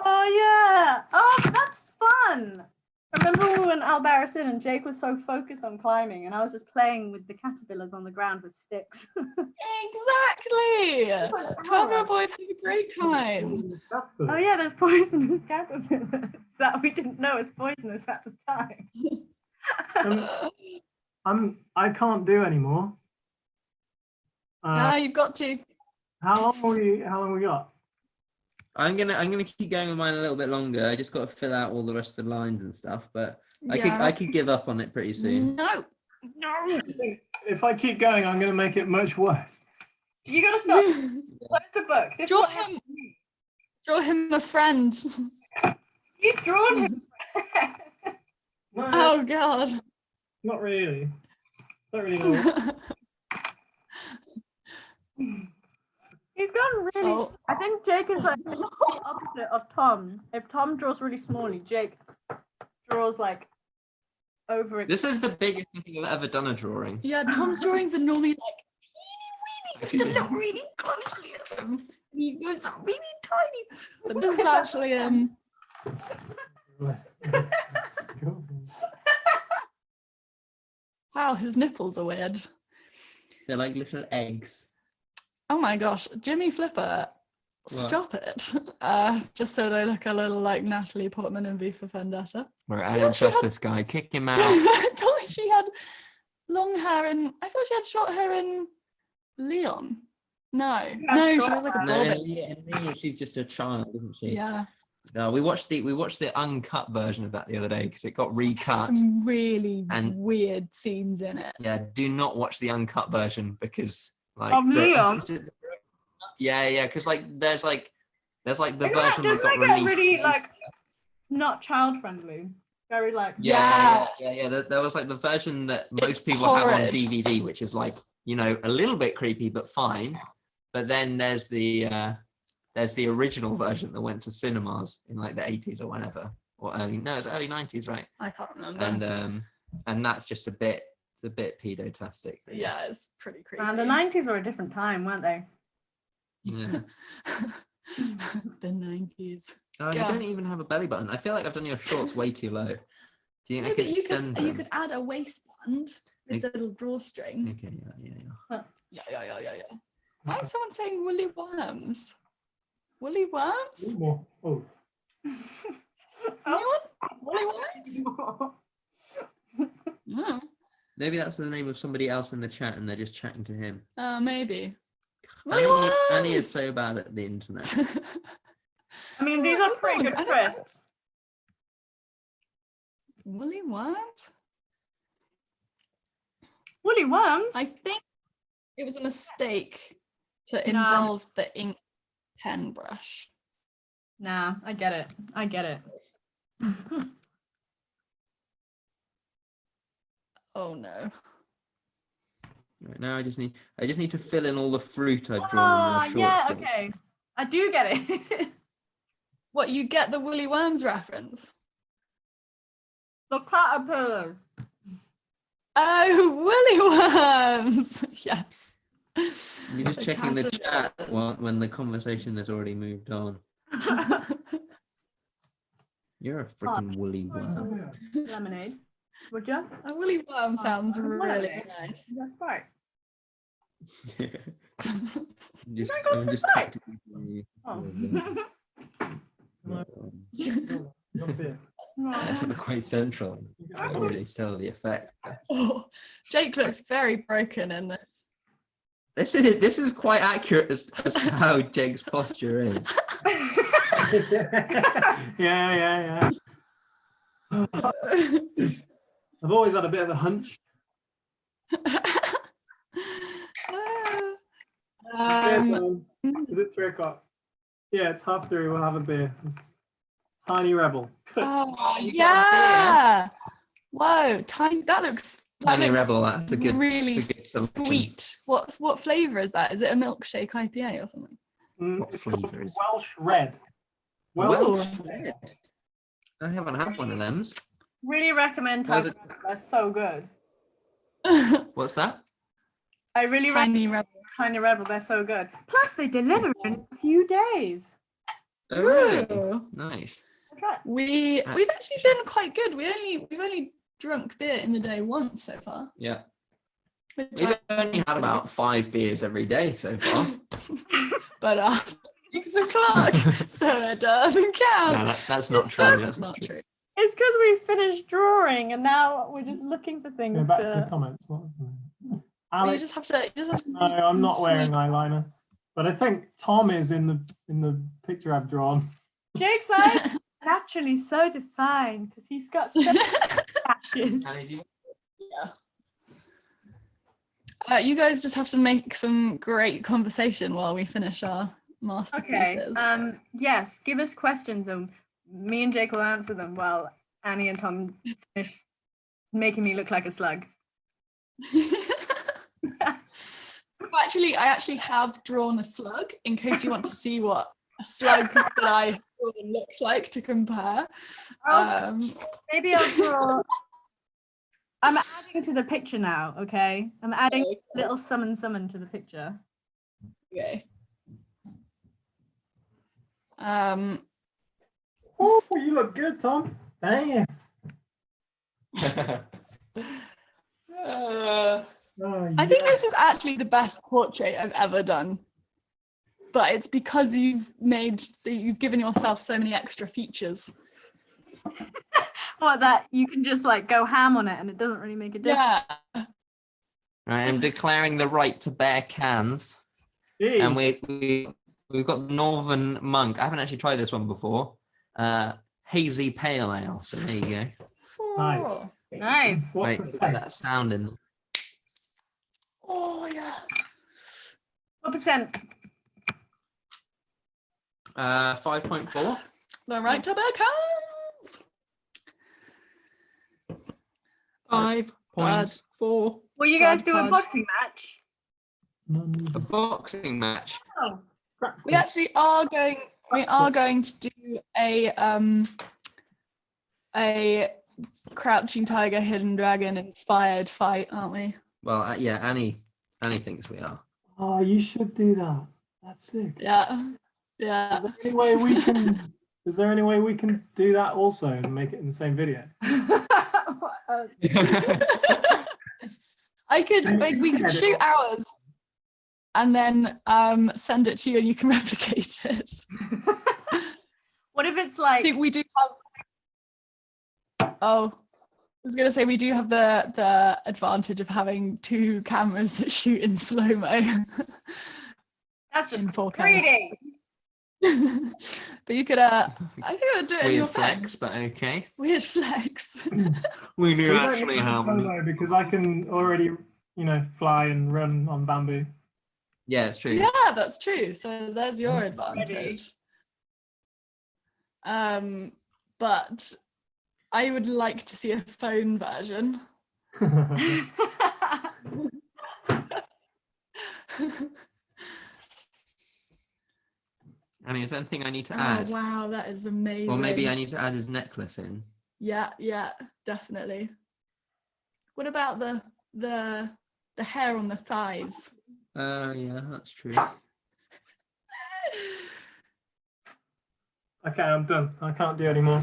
Oh yeah. Oh, that's fun. Remember when we went Albarracin and Jake was so focused on climbing and I was just playing with the caterpillars on the ground with sticks. Exactly. 12-year-old boys have a great time. Oh yeah, there's poisonous caterpillars that we didn't know was poisonous at the time. I can't do anymore. You've got to. How long we got? I'm gonna keep going with mine a little bit longer. I just got to fill out all the rest of the lines and stuff, but I could give up on it pretty soon. No. If I keep going, I'm gonna make it much worse. You gotta stop. Close the book. This Draw is him. Draw him a friend. He's drawn him. No, Oh God. not really. Don't really know. He's gone really. Oh. I think Jake is like the opposite of Tom. If Tom draws really smally, Jake draws like over it. This is the biggest thing I've ever done a drawing. Yeah, Tom's drawings are normally like teeny weeny. You have to Actually, look really closely at them. He goes up really tiny. But this is actually wow, his nipples are weird. They're like little eggs. Oh my gosh, Jimmy Flipper, stop it. Just so they look a little like Natalie Portman in V for Vendetta. Right, I don't trust this guy. Kick him out. I thought she had long hair in, I thought she had short hair in Leon. No, she was like a No, bobbit. yeah, she's just a child, isn't she? Yeah. No, we watched the uncut version of that the other day because it got recut. Some really and- weird scenes in it. Yeah, do not watch the uncut version because like Of Leon? Yeah, because like there's like the version that Doesn't got it get released. really like not child friendly? Very like Yeah. There was like the version that most people have on horrid. DVD, which is like, you know, a little bit creepy but fine. But then there's the original version that went to cinemas in like the 80s or whenever, or it's early 90s, right? I can't remember. And that's just a bit pedo-tastic. Yeah, it's pretty creepy. And the 90s were a different time, weren't they? Yeah. The 90s. Oh, you Yeah. don't even have a belly button. I feel like I've done your shorts way too low. Do you think I No, could but extend you them? could add a waistband with the little drawstring. Okay, yeah. Yeah. Why is someone saying woolly worms? Woolly worms? Oh. Anyone? Woolly worms? Mm. Maybe that's the name of somebody else in the chat and they're just chatting to him. Maybe. Woolly Annie is worms! so bad at the internet. I mean, these Oh, are that's pretty not- good I don't- twists. Woolly worms? Woolly worms? I think it was a mistake to No. involve the ink pen brush. Nah, I get it. Oh no. Right now I just need to fill in all the fruit I've drawn in your yeah, shorts. okay. I do get it. What, you get the woolly worms reference? The caterpillar. Oh, woolly worms! Yes. You're just The checking the chat caterpillars. when the conversation has already moved on. You're a freaking woolly Pour worm. some lemonade. Would you? A woolly worm sounds I love really it. nice. That's right. Just, I got I'm the just Sprite? tactically doing you. Oh. Not a bit. That's not quite central. I can really tell the effect. Oh, Jake looks very broken in this. This is quite accurate as to how Jake's posture is. Yeah. I've always had a bit of a hunch. Beer time. Is it 3 o'clock? Yeah, it's 3:30. We'll have a beer. Tiny Rebel. Oh, you got yeah. Whoa, tiny. That looks Tiny Rebel, that's a good, really that's a good selection. sweet. What flavor is that? Is it a milkshake IPA or something? What It's called flavour is Welsh Red. Welsh Ooh. Red. I haven't had one of them. Really recommend How's Tiny it- Rebel. They're so good. What's that? I really recommend Tiny Rebel. Tiny Rebel. They're so good. Plus, they deliver in a few days. Oh, really? Ooh. Nice. Okay. We've actually been quite good. We've only drunk beer in the day once so far. Yeah. which We've only had about 5 beers every day so far. but after 6 o'clock, so it doesn't count. No, that's not true. That's not true. It's because we finished drawing and now we're just looking for things Go back to the to. comments. What was the- You Alex, just have to. no, I'm not wearing sweet- eyeliner, but I think Tom is in the picture I've drawn. Jake's eye naturally so defined because he's got so many ashes. You guys just have to make some great conversation while we finish our masterpieces. Okay. Yes. Give us questions and me and Jake will answer them while Annie and Tom finish making me look like a slug. I actually have drawn a slug in case you want to see what a slug that I have drawn looks like to compare. Maybe I'll draw. I'm adding to the picture now. Okay. I'm adding a little summon to the picture. Okay. Oh, you look good, Tom. Damn. I think this is actually the best portrait I've ever done. But it's because you've given yourself so many extra features. What, that you can just like go ham on it and it doesn't really make a difference. Yeah. Right, I'm declaring the right to bear cans. Gee. And we've got the Northern Monk. I haven't actually tried this one before. Hazy Pale Ale. So there you go. Nice. Nice. What Wait, get percent? that sound in. Oh yeah. What percent? 5.4. The right to bear cans. 5.4. Will you guys do a Fudge. boxing match? A boxing match. Oh. We actually are going. We are going to do a Crouching Tiger, Hidden Dragon inspired fight, aren't we? Well, yeah, Annie thinks we are. Oh, you should do that. That's sick. Yeah. Yeah. Is there any way we can? Is there any way we can do that also and make it in the same video? I could. Like, we could shoot ours, and then send it to you, and you can replicate it. What if it's I like think we do have. Oh, I was gonna say we do have the advantage of having 2 cameras that shoot in slow mo. that's just in 4K. greedy? But you could. I think I would do it in your Weird flex, phone. but okay. Weird flex. We do We don't actually need to have. solo because I can already, fly and run on bamboo. Yeah, it's true. Yeah, that's true. So there's your advantage. But I would like to see a phone version. Annie, is there anything I need to add? Oh wow, that is amazing. Or maybe I need to add his necklace in. Yeah, definitely. What about the hair on the thighs? Yeah, that's true. Okay, I'm done. I can't do any more.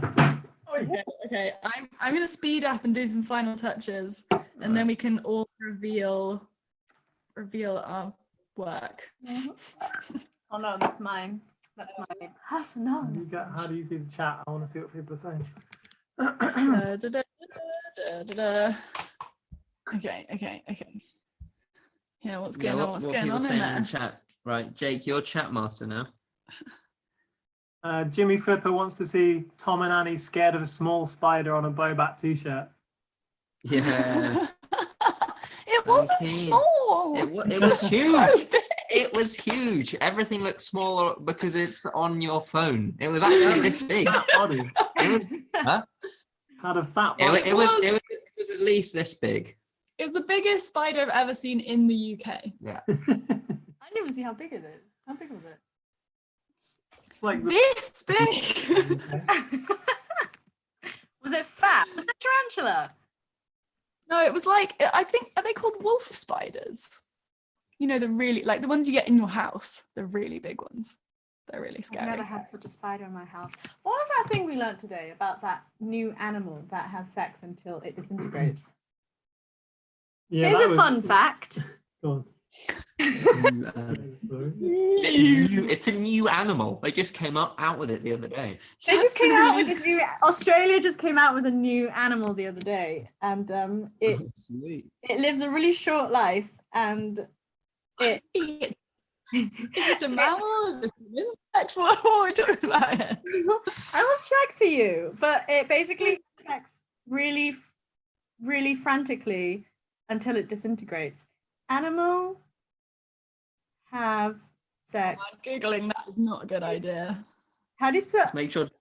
Okay. I'm gonna speed up and do some final touches, and then we can all reveal our work. Oh no, that's mine. That's mine. Personal. How do you see the chat? I want to see what people are saying. Okay. Yeah, what's Yeah, going on? what What's are going people on in saying there? the chat? Right, Jake, you're chat master now. Jimmy Flipper wants to see Tom and Annie scared of a small spider on a Bobat t-shirt. Yeah. It wasn't Okay. small. It was huge. So big. It was huge. Everything looked smaller because it's on your phone. It was actually this big. Fat body. Huh? Had a fat It, body. it was at least this big. It was the biggest spider I've ever seen in the UK. Yeah. I didn't even see how big it is. How big was it? Like the, This big. Was it fat? Was it tarantula? No, it was like, I think, are they called wolf spiders? You know, the really, like the ones you get in your house, the really big ones. They're really I've scary. never had such a spider in my house. What was that thing we learned today about that new animal that has sex until it disintegrates? yeah, Here's that a was- fun fact. God. It's a new animal. They just came out with it the other day. They just came out with Released. a new. Australia just came out with a new animal the other day, and it Sweet. lives a really short life, and it Is it a mammal? Is it an insect? What are we talking about here? I will check for you, but it basically has sex really, really frantically until it disintegrates. Animal have sex. I'm Googling, that is not a good idea. How do you spell? Make sure to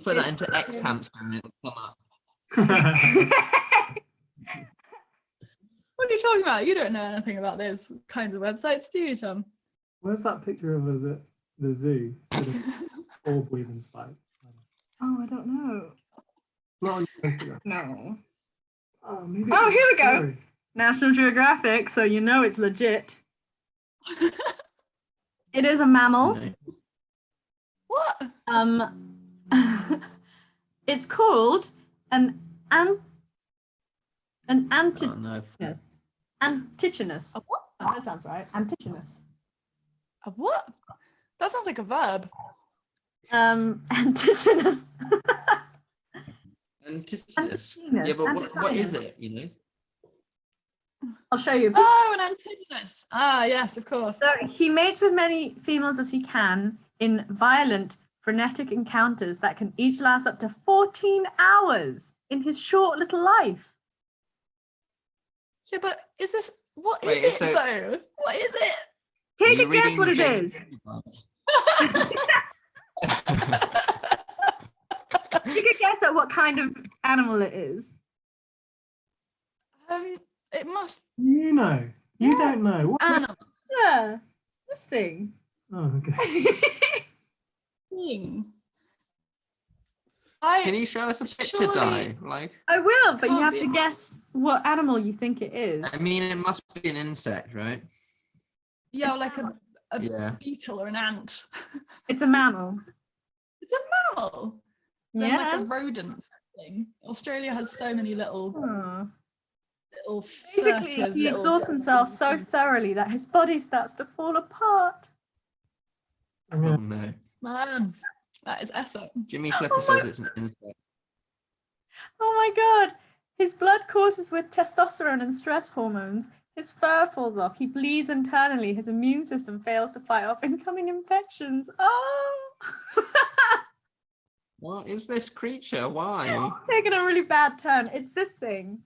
put that into X hamster and it'll come up. What are you talking about? You don't know anything about those kinds of websites, do you, Tom? Where's that picture of us at the zoo? Sort of orb weaving spike. Oh, I don't know. Not on your Instagram. No. Oh, maybe Oh, it's here we go. story. National Geographic, so you know it's legit. It is a mammal. No. What? It's called an Oh, antichinus. no. Antichinus. A what? Oh, that sounds right. Antichinus. A what? That sounds like a verb. Antichinus. Antigenous. Antigenous, Yeah, but what is antigenous. it, you know? I'll show you. Oh, an antigenous. Ah, yes, of course. So he mates with many females as he can in violent, frenetic encounters that can each last up to 14 hours in his short little life. Yeah, but is this, what is Wait, it so- though? What is it? Take Are a you guess reading what it Jake's is. Take a guess at what kind of animal it is. It must You know. You Yes. don't know. What? animal Yeah, this thing. Oh, okay. thing. Can you show us a picture, Surely- Di? Like, I will, but you Can't have be. to guess what animal you think it is. I mean, it must be an insect, right? Yeah, or like a Yeah. beetle or an ant. It's a mammal. It's a mammal. Then Yeah. like a rodent thing. Australia has so many little Aw. Basically, furtive he little exhausts himself so thoroughly that his body starts to fall apart. I'm Oh gonna, no. Man, that is effort. Jimmy Flipper says it's an insect. Oh my god. His blood courses with testosterone and stress hormones. His fur falls off. He bleeds internally. His immune system fails to fight off incoming infections. Oh! What is this creature? Why? It's taken a really bad turn. It's this thing.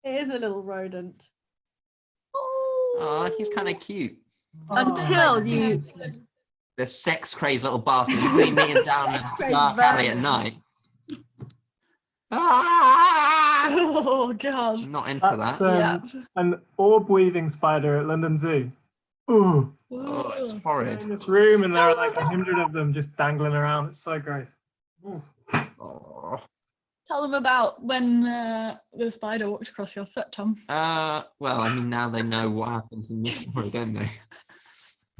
It is a little rodent. Oh, he's kind of cute. Until Oh, you- yes. The sex crazed little bastard. You really meet him down in a Sex-crazed dark alley at vermin. night. Ah! Oh god. I'm not into That's that. Yeah. an orb weaving spider at London Zoo. Ooh. Oh, it's They're horrid. in this room and there are like 100 of them just dangling around. It's so gross. Ooh. Oh. Tell them about when the spider walked across your foot, Tom. Well, I mean, now they know what happened in this story, don't they?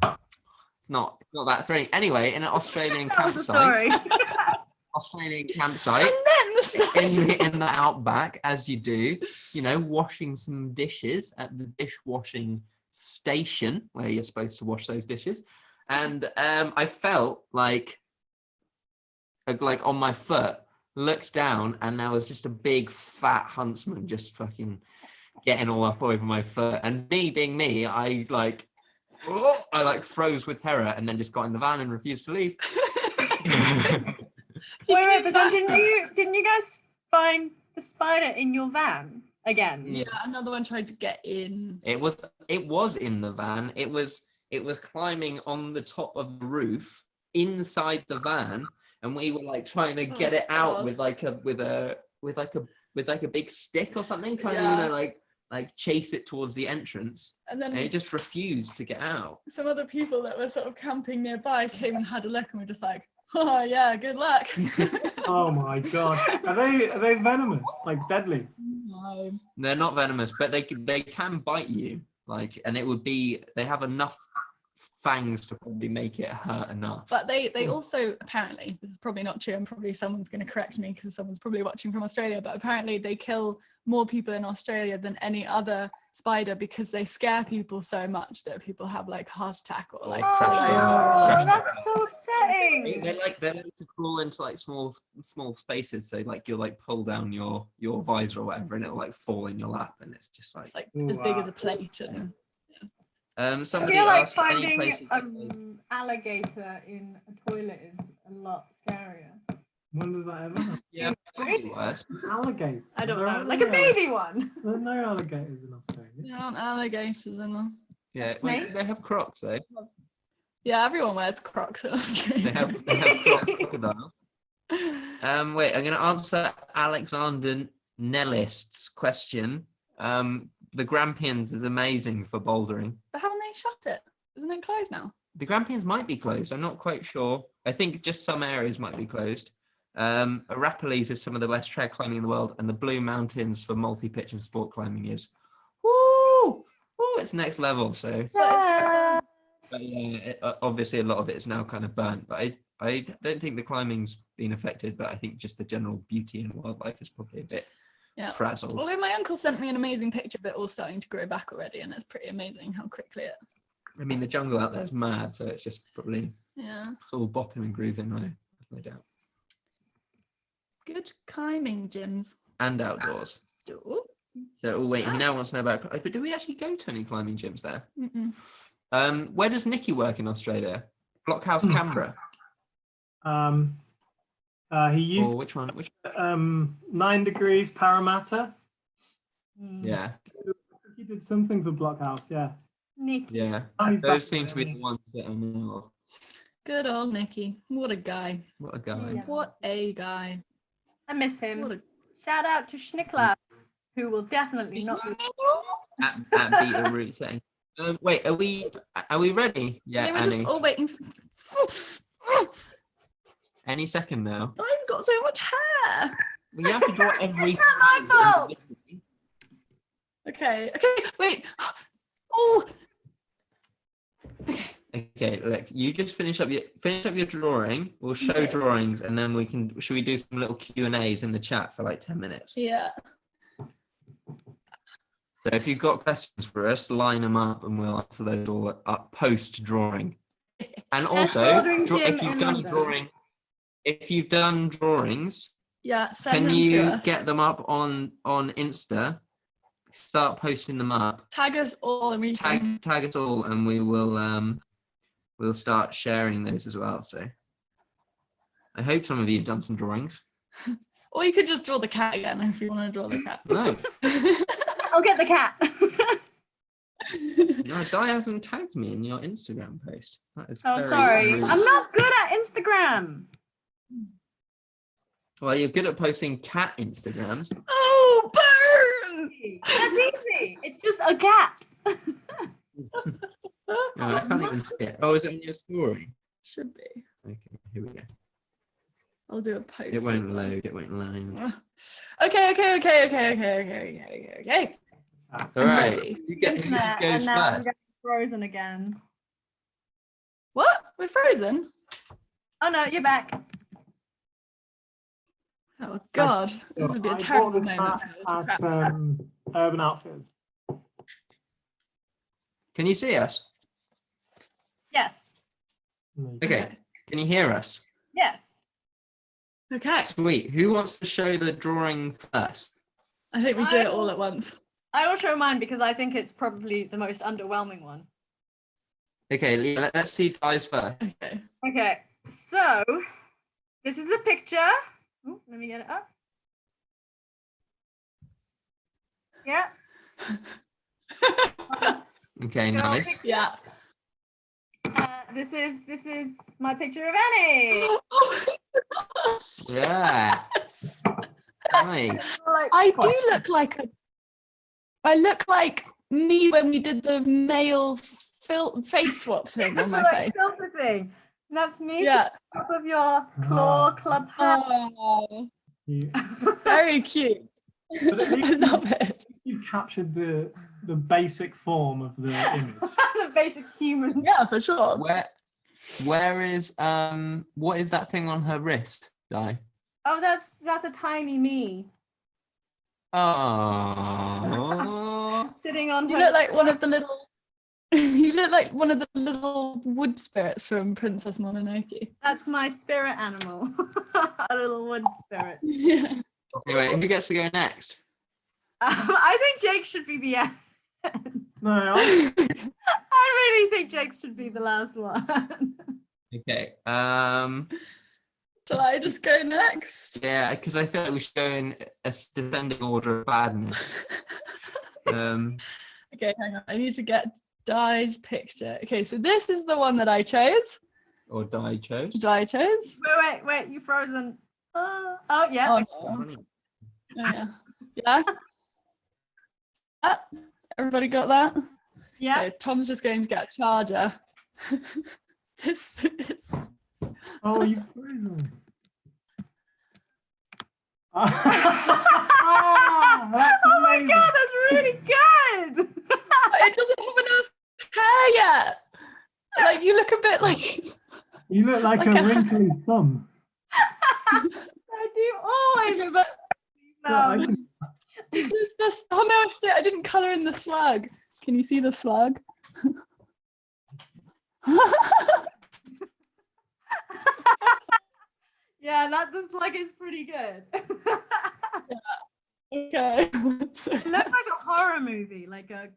It's not that thrilling. Anyway, in an Australian That was the campsite, story. Australian campsite, And then the spider. in the outback, as you do, you know, washing some dishes at the dishwashing station where you're supposed to wash those dishes, and I felt like on my foot, looked down, and there was just a big fat huntsman just fucking getting all up over my foot, and me being me, I froze with terror and then just got in the van and refused to leave. Wait, but then didn't you guys find the spider in your van again? Yeah. Yeah, another one tried to get in. It was in the van. It was it was climbing on the top of the roof inside the van, and we were like trying to get it out God. with like a big stick or something, trying to like chase it towards the entrance, And then and it just refused to get out. some other people that were sort of camping nearby came and had a look and were just like, oh yeah, good luck. Oh my god. Are they venomous? Like deadly? No. They're not venomous, but they can bite you. Like, and it would be, they have enough fangs to probably make it hurt enough. But they also, apparently, this is probably not true, and probably someone's going to correct me because someone's probably watching from Australia, but apparently they kill more people in Australia than any other spider because they scare people so much that people have like heart attack or like crash like- their- that's so upsetting. They like to crawl into like small spaces, so like you'll like pull down your visor or whatever, and it'll like fall in your lap, and it's just like it's like Ooh, as big wow. as a plate. And I somebody feel like asked any finding places. an alligator in a toilet is a lot scarier. When does that ever happen? Yeah, probably worse. An alligator. I don't There know, aren't like a any baby one. There's no alligators in Australia. there aren't alligators in them. Yeah, Snake? they have crocs though. Yeah, everyone wears Crocs in Australia. They have crocs, crocodile. Wait, I'm going to answer Alexander Nellist's question. The Grampians is amazing for bouldering. But haven't they shut it? Isn't it closed now? The Grampians might be closed. I'm not quite sure. I think just some areas might be closed. Arapiles is some of the best track climbing in the world, and the Blue Mountains for multi-pitch and sport climbing is, it's next level. So, but yeah, obviously a lot of it is now kind of burnt. But I don't think the climbing's been affected, but I think just the general beauty and wildlife is probably a bit frazzled. Although my uncle sent me an amazing picture of it all starting to grow back already, and it's pretty amazing how quickly it. I mean, the jungle out there is mad, so it's just probably It's all bopping and grooving, no doubt. good climbing gyms. And outdoors. Ooh. So, wait, he now wants to know about. But do we actually go to any climbing gyms there? Mm-mm. Where does Nikki work in Australia? Blockhouse, Canberra. He used Or which one? Which? 9 degrees Parramatta. Yeah, He did something for Blockhouse, yeah. Nick. yeah. Oh, he's Those back seem to be there. the ones that I know of. Good old Nicky. What a guy. What a guy. Yeah. What a guy. I miss him. What a Shout out to Schnicklas, who will definitely not be. At Beta Root saying. Wait, are we ready? Yeah, they were Annie. just all waiting for. Any second now. Di's got so much hair. We have to draw every. It's not my fault. Okay, wait. Oh. Okay. Okay, look, you just finish up your drawing. We'll show Okay. drawings, and then should we do some little Q&As in the chat for like 10 minutes? Yeah. So if you've got questions for us, line them up and we'll answer those all up post drawing. And also, Bouldering gym if you've in done London. drawings, Yeah. Send can them you to us. get them up on Insta? Start posting them up. Tag us all and we can. Tag us all, and we will we'll start sharing those as well. So I hope some of you have done some drawings. Or you could just draw the cat again if you want to draw the cat. No, I'll get the cat. no, Di hasn't tagged me in your Instagram post. That is Oh, very sorry. rude. I'm not good at Instagram. Well, you're good at posting cat Instagrams. Oh, burn! That's easy. It's just a cat. No, I can't even see it. Oh, is it on your story? Should be. Okay, here we go. I'll do a post. It as won't well. load. It won't load. Okay. All I'm right. ready. Who goes Internet, and now I'm first? getting frozen again. What? We're frozen? Oh no, you're back. Oh God, this would be a I terrible bought this moment. hat at Urban Outfitters. Can you see us? Yes. Okay. Can you hear us? Yes. Okay, Sweet. Who wants to show the drawing first? I think we do it all at once. I will show mine because I think it's probably the most underwhelming one. Okay, let's see Di's first. Okay. Okay, so this is the picture. Ooh, let me get it up. Yeah. Okay, Good old nice. picture. Yeah. this is my picture of Annie. Yeah. Nice. Like, I look like me when we did the male face swap thing on my like face. filter thing. And that's me Yeah. top of your claw club hat. Oh, You, very cute. but at I least love it. you captured the basic form of the image. The basic human. Yeah, for sure. Where is what is that thing on her wrist, Di? Oh, that's a tiny me Oh. sitting on You her. look like one of the little. You look like one of the little wood spirits from Princess Mononoke. That's my spirit animal. A little wood spirit. Yeah. Anyway, who gets to go next? I think Jake should be the end. No, I really think Jake should be the last one. Okay. Shall I just go next? Yeah, because I feel like we should go in a descending order of badness. Okay, hang on. I need to get Di's picture. Okay, so this is the one that I chose. Or Di chose. Di chose. Wait, you frozen. Oh yeah. Oh, no. Yeah. Yeah. Everybody got that? Yeah. Okay, Tom's just going to get a charger. This is. oh, you've frozen. That's Oh my amazing. god, that's really good. It doesn't have enough hair yet. Like you look a bit like. You look like Like a a- wrinkly thumb. I do always. Okay, but I can- there's this. Oh no, actually, I didn't color in the slug. Can you see the slug? Yeah, that looks like it's pretty good. Okay. It looks like a horror movie, like a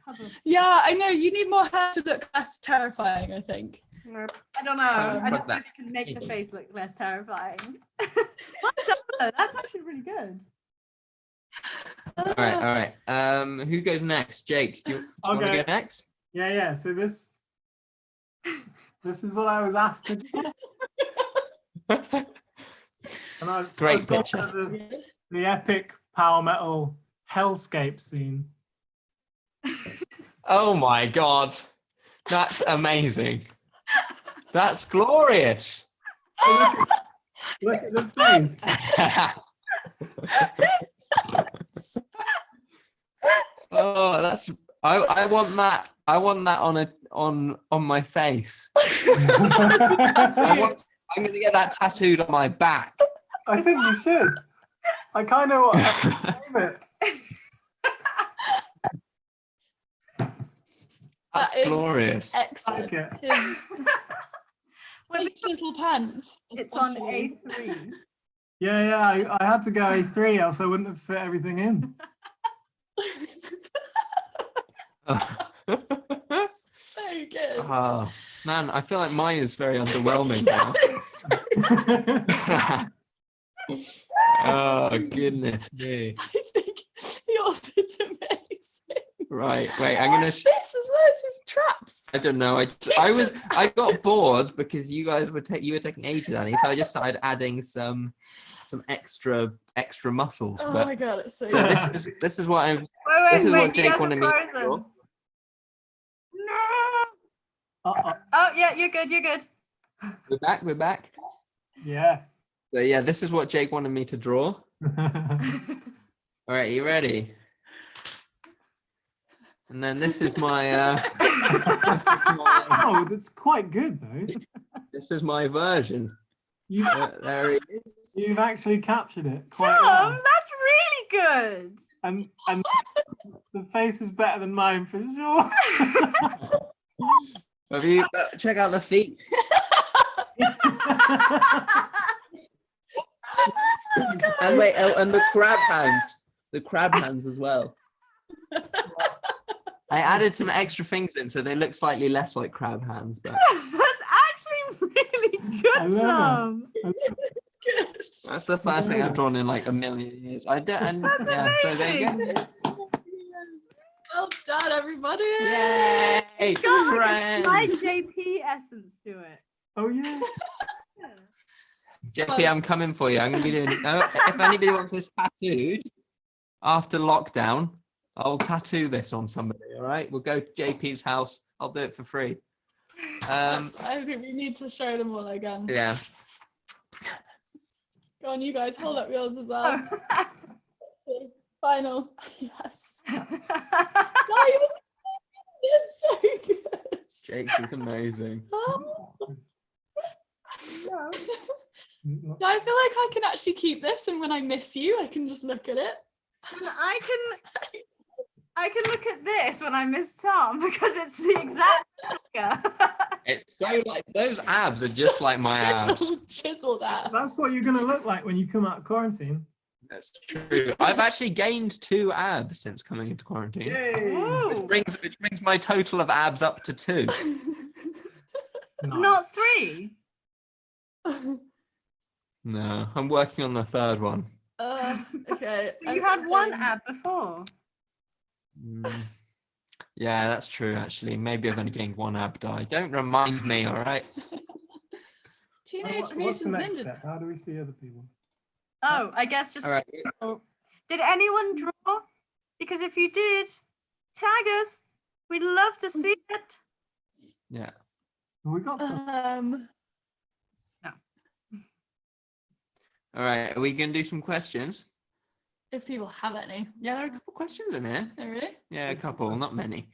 cover. Yeah, I know. You need more hair to look less terrifying, I think. I don't know. I put don't know that if you can make the in. face look less terrifying. Well done, though. That's actually really good. All right. Who goes next? Jake, do you want to Okay. go next? Yeah. So this is what I was asked to do. And Great I've got picture. the epic power metal hellscape scene. Oh my god, that's amazing. That's glorious. Look at the face. Oh, that's I want that. I want that on my face. I'm gonna get that tattooed on my back. I think you should. I kind of want to name it. That's That is glorious. Excellent. Okay. His What's tight little pants. It's on especially. A3. Yeah. I had to go A3, else I wouldn't have fit everything in. So good. Oh man, I feel like mine is very underwhelming now. Oh goodness me. I think yours is amazing. Right, wait, I'm gonna. What's this as well as his traps. I don't know. I got bored because you guys were taking ages, Annie. So I just started adding some extra muscles. Oh But my god, it's so so good. this is what I'm. Wait, This is what you Jake guys are wanted me to frozen. draw. Oh yeah, you're good. We're back. Yeah. So yeah, this is what Jake wanted me to draw. All right, you ready? And then this is my. Oh, that's quite good though. This is my version. You, There it is. you've actually captured it quite Tom, well. that's really good. And the face is better than mine for sure. Have you check out the feet? And wait, and the crab hands as well. I added some extra things in so they look slightly less like crab hands, but That's actually really I good, love Tom. that's the first thing I've drawn in like a million years. I don't, and That's yeah, so there you go. Well done, everybody. Yay! It's got like a Friends. slight JP essence to it. Oh yeah. JP, I'm coming for you. I'm going to be doing. If anybody wants this tattooed after lockdown, I'll tattoo this on somebody. All right, we'll go to JP's house. I'll do it for free. I think we need to show them all again. Yeah. Go on, you guys, hold up yours as well. Final. Yes. Guys, it's so good. Jake is amazing. I feel like I can actually keep this, and when I miss you, I can just look at it. I can look at this when I miss Tom because it's the exact figure. It's so like those abs are just like my abs. Chiseled abs. That's what you're gonna look like when you come out of quarantine. That's true. I've actually gained 2 abs since coming into quarantine. Yay! Ooh. Which brings my total of abs up to 2. Not 3. No, I'm working on the 3rd one. Okay. You had 1 ab before. Yeah, that's true. Actually, maybe I've only gained 1 ab die. Don't remind me. All right. Teenage What's the Mutant next Ninja. step? How do we see other people? Oh, I guess just. All right. Did anyone draw? Because if you did, tag us. We'd love to see it. Yeah. We got some. No. All right. Are we gonna do some questions? If people have any. Yeah, there are a couple questions in here. Oh, really? Yeah, a couple, not many.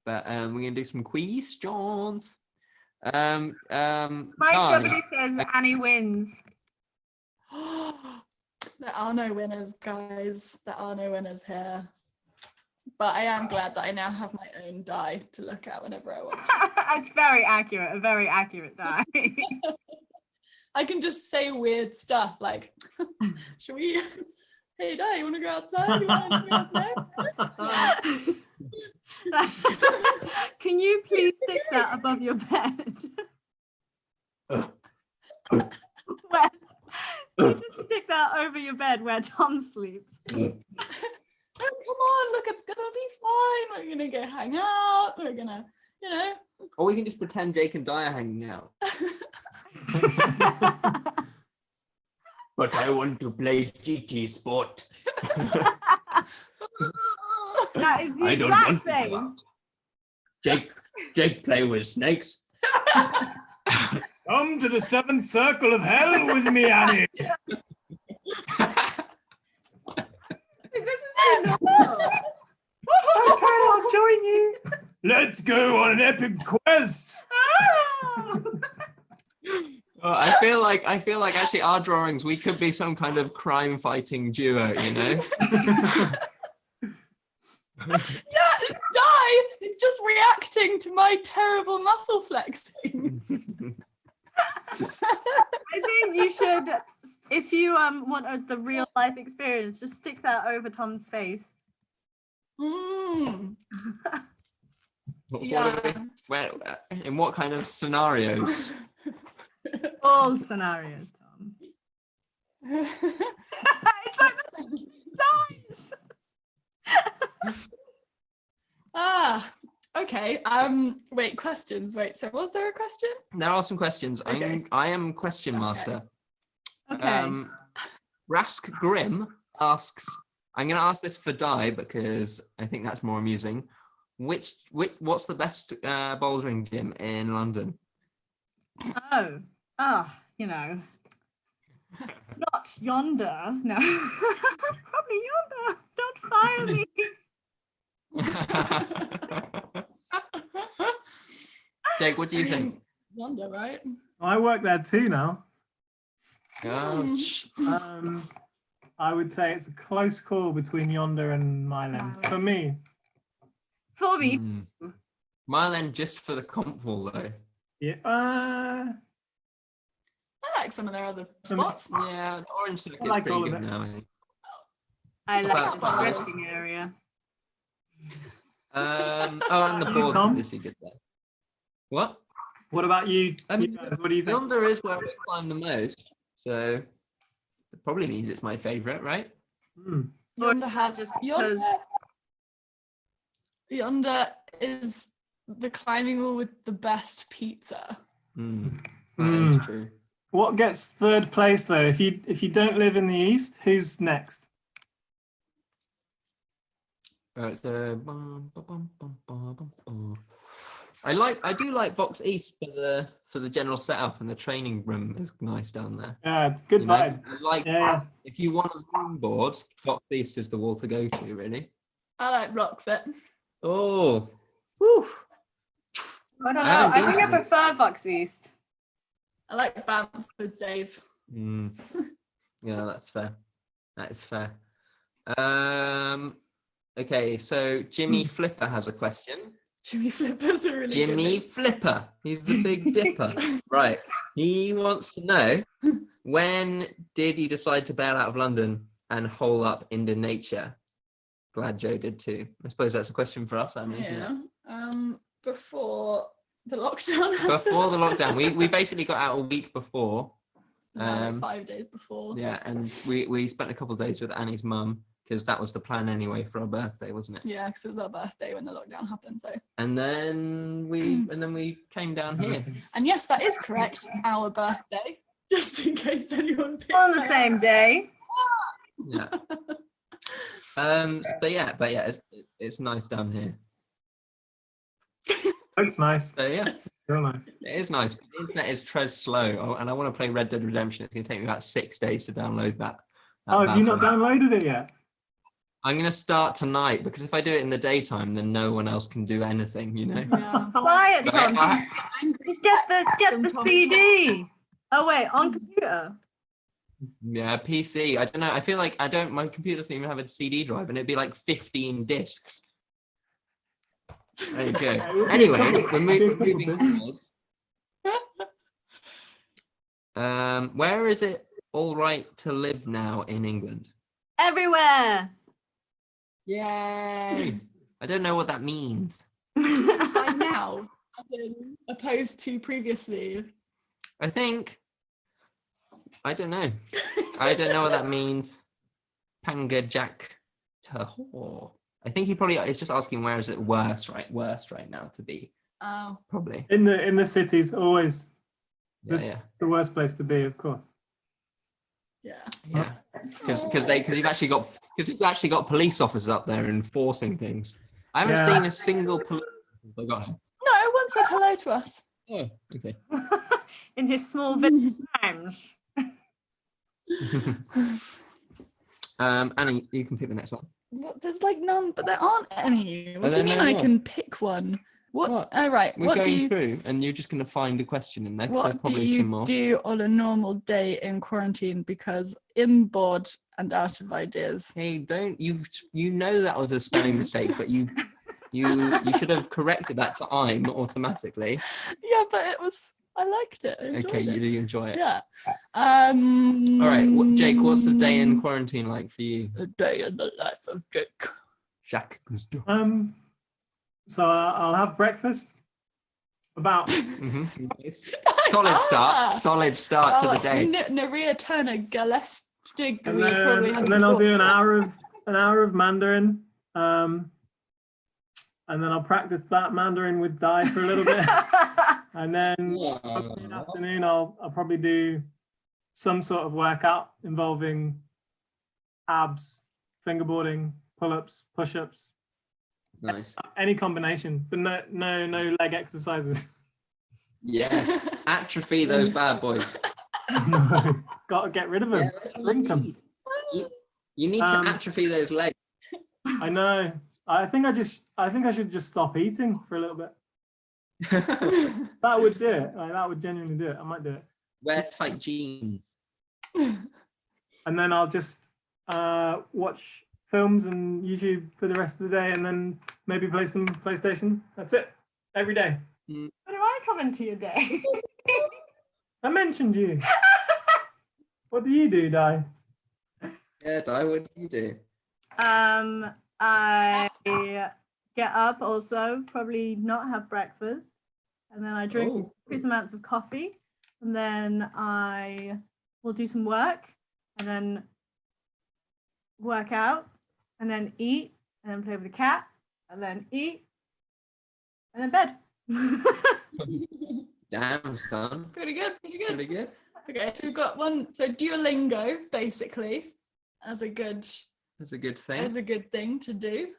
But we're gonna do some questions. Mike Guy. W says Annie wins. There are no winners, guys. There are no winners here. But I am glad that I now have my own die to look at whenever I want to. It's very accurate, a very accurate die. I can just say weird stuff like, should we, hey, die, you want to go outside? You want to go outside? Can you please stick that above your bed? Where, you just stick that over your bed where Tom sleeps. Oh, come on, look, it's gonna be fine. We're gonna go hang out. We're gonna, you know. Or we can just pretend Jake and Di are hanging out. But I want to play GT Sport. That is the I don't exact want to face. go out. Jake play with snakes. Come to the 7th circle of hell with me, Annie. This is too normal. Okay, I'll join you. Let's go on an epic quest. I feel like actually our drawings, we could be some kind of crime fighting duo, you know? Yeah, die. It's just reacting to my terrible muscle flexing. I think you should, if you want the real life experience, just stick that over Tom's face. Mm. What Yeah. are where, in what kind of scenarios? All scenarios, Tom. It's like the size. Okay. Wait, questions. Wait, so was there a question? There are some questions. Okay. I am question master. Okay. Rask Grim asks, I'm going to ask this for Di because I think that's more amusing. What's the best bouldering gym in London? You know, not yonder. No, probably yonder. Don't fire me. Jake, what do you think? Yonder, right? I work there too now. Ouch. I would say it's a close call between Yonder and Myland for me. For me. Mile End just for the comp wall though. Yeah. I like some of their other spots. Yeah, the Orange Circuit's I like pretty all of good it. now, I think. I like the About- stretching area. And the You, board's Tom? obviously good there. What? What about you? Um, You guys, what do you think? Yonder is where I climb the most, so it probably means it's my favourite, right? Hmm. Yonder has Just Yonder. because- yonder is the climbing wall with the best pizza. That is true. What gets third place though? If you don't live in the east, who's next? Right, so I do like Vox East for the general setup, and the training room is nice down there. Yeah, it's good You know, vibe. I like if you want a room board, Vox East is the wall to go to, really. I like Rockfit. Oh, whew. I don't I know. haven't I been think I to prefer Fox East. I like Bounce with Dave. Yeah, that's fair. That is fair. Okay, so Jimmy Flipper has a question. Jimmy Flipper's a really Jimmy good Flipper, he's the Big Dipper. Right, he wants to know, when did you decide to bail out of London and hole up into nature? Glad Joe did too. I suppose that's a question for us, Annie, isn't it? Before the lockdown happened. Before the lockdown, we basically got out a week before. No, like 5 days before. Yeah, and we spent a couple of days with Annie's mum, because that was the plan anyway for our birthday, wasn't it? Yeah, because it was our birthday when the lockdown happened. So. And then we came down here. And yes, that is correct. Our birthday, just in case anyone. On the same day. Yeah. So yeah, but yeah, it's nice down here. It's nice. So yeah, Real nice. it is nice. The internet is tres slow, and I want to play Red Dead Redemption. It's going to take me about 6 days to download that. Oh, have you not bad boy. downloaded it yet? I'm going to start tonight, because if I do it in the daytime, then no one else can do anything, you know. Yeah. Buy it, Tom. I- Just get the CD. Oh wait, on computer. Yeah, PC. I don't know. I feel like my computer doesn't even have a CD drive, and it'd be like 15 discs. There you go. Anyway, we're moving towards. Where is it all right to live now in England? Everywhere. Yay! I don't know what that means. Like now, as in opposed to previously. I don't know. I don't know what that means. Panga Jack Tahor. I think he probably is just asking where is it worse right now to be. Oh. Probably. In the cities, always Yeah. the worst place to be, of course. Yeah. Yeah. Because you've actually got police officers up there enforcing things. I haven't Yeah. seen a single police officer. No one said hello to us. Oh, okay. In his small village times. Annie, you can pick the next one. What, there's like none, but there aren't any. What do you there mean no I more? can pick one? What? Oh, right. We're What do going you through, and you're just going to find a question in there. 'Cause there's What do probably some you more. do on a normal day in quarantine? Because I'm bored and out of ideas. Hey, don't you know that was a spelling mistake, but you should have corrected that to I'm automatically. Yeah, but it was. I liked it. I enjoyed Okay, it. you enjoy it. Yeah. All right, Jake, what's the day in quarantine like for you? A day in the life of Jake. Jacques. So I'll have breakfast. About Solid start to the day. Naria Turner Galestig. and then I'll do an hour of Mandarin. And then I'll practice that Mandarin with Dai for a little bit. And then in the afternoon, I'll probably do some sort of workout involving abs, fingerboarding, pull-ups, push-ups, Nice. any combination, but no leg exercises. Yes. Atrophy those bad boys. No, gotta get rid of them. Yeah, that's what Shrink you 'em. need. You need to atrophy those legs. I know. I think I should just stop eating for a little bit. That would do it. Like, that would genuinely do it. I might do it. Wear tight jeans. And then I'll just watch films and YouTube for the rest of the day, and then maybe play some PlayStation. That's it. Every day. When do I come into your day? I mentioned you. What do you do, Di? Yeah, Di, what do you do? I get up also, probably not have breakfast, and then I drink increased amounts of coffee, and then I will do some work, and then work out, and then eat, and then play with the cat, and then eat, and then bed. Damn, son. Pretty good, pretty good. Pretty good. Okay, so we've got one. So Duolingo, basically, as a good That's a good thing. thing to do.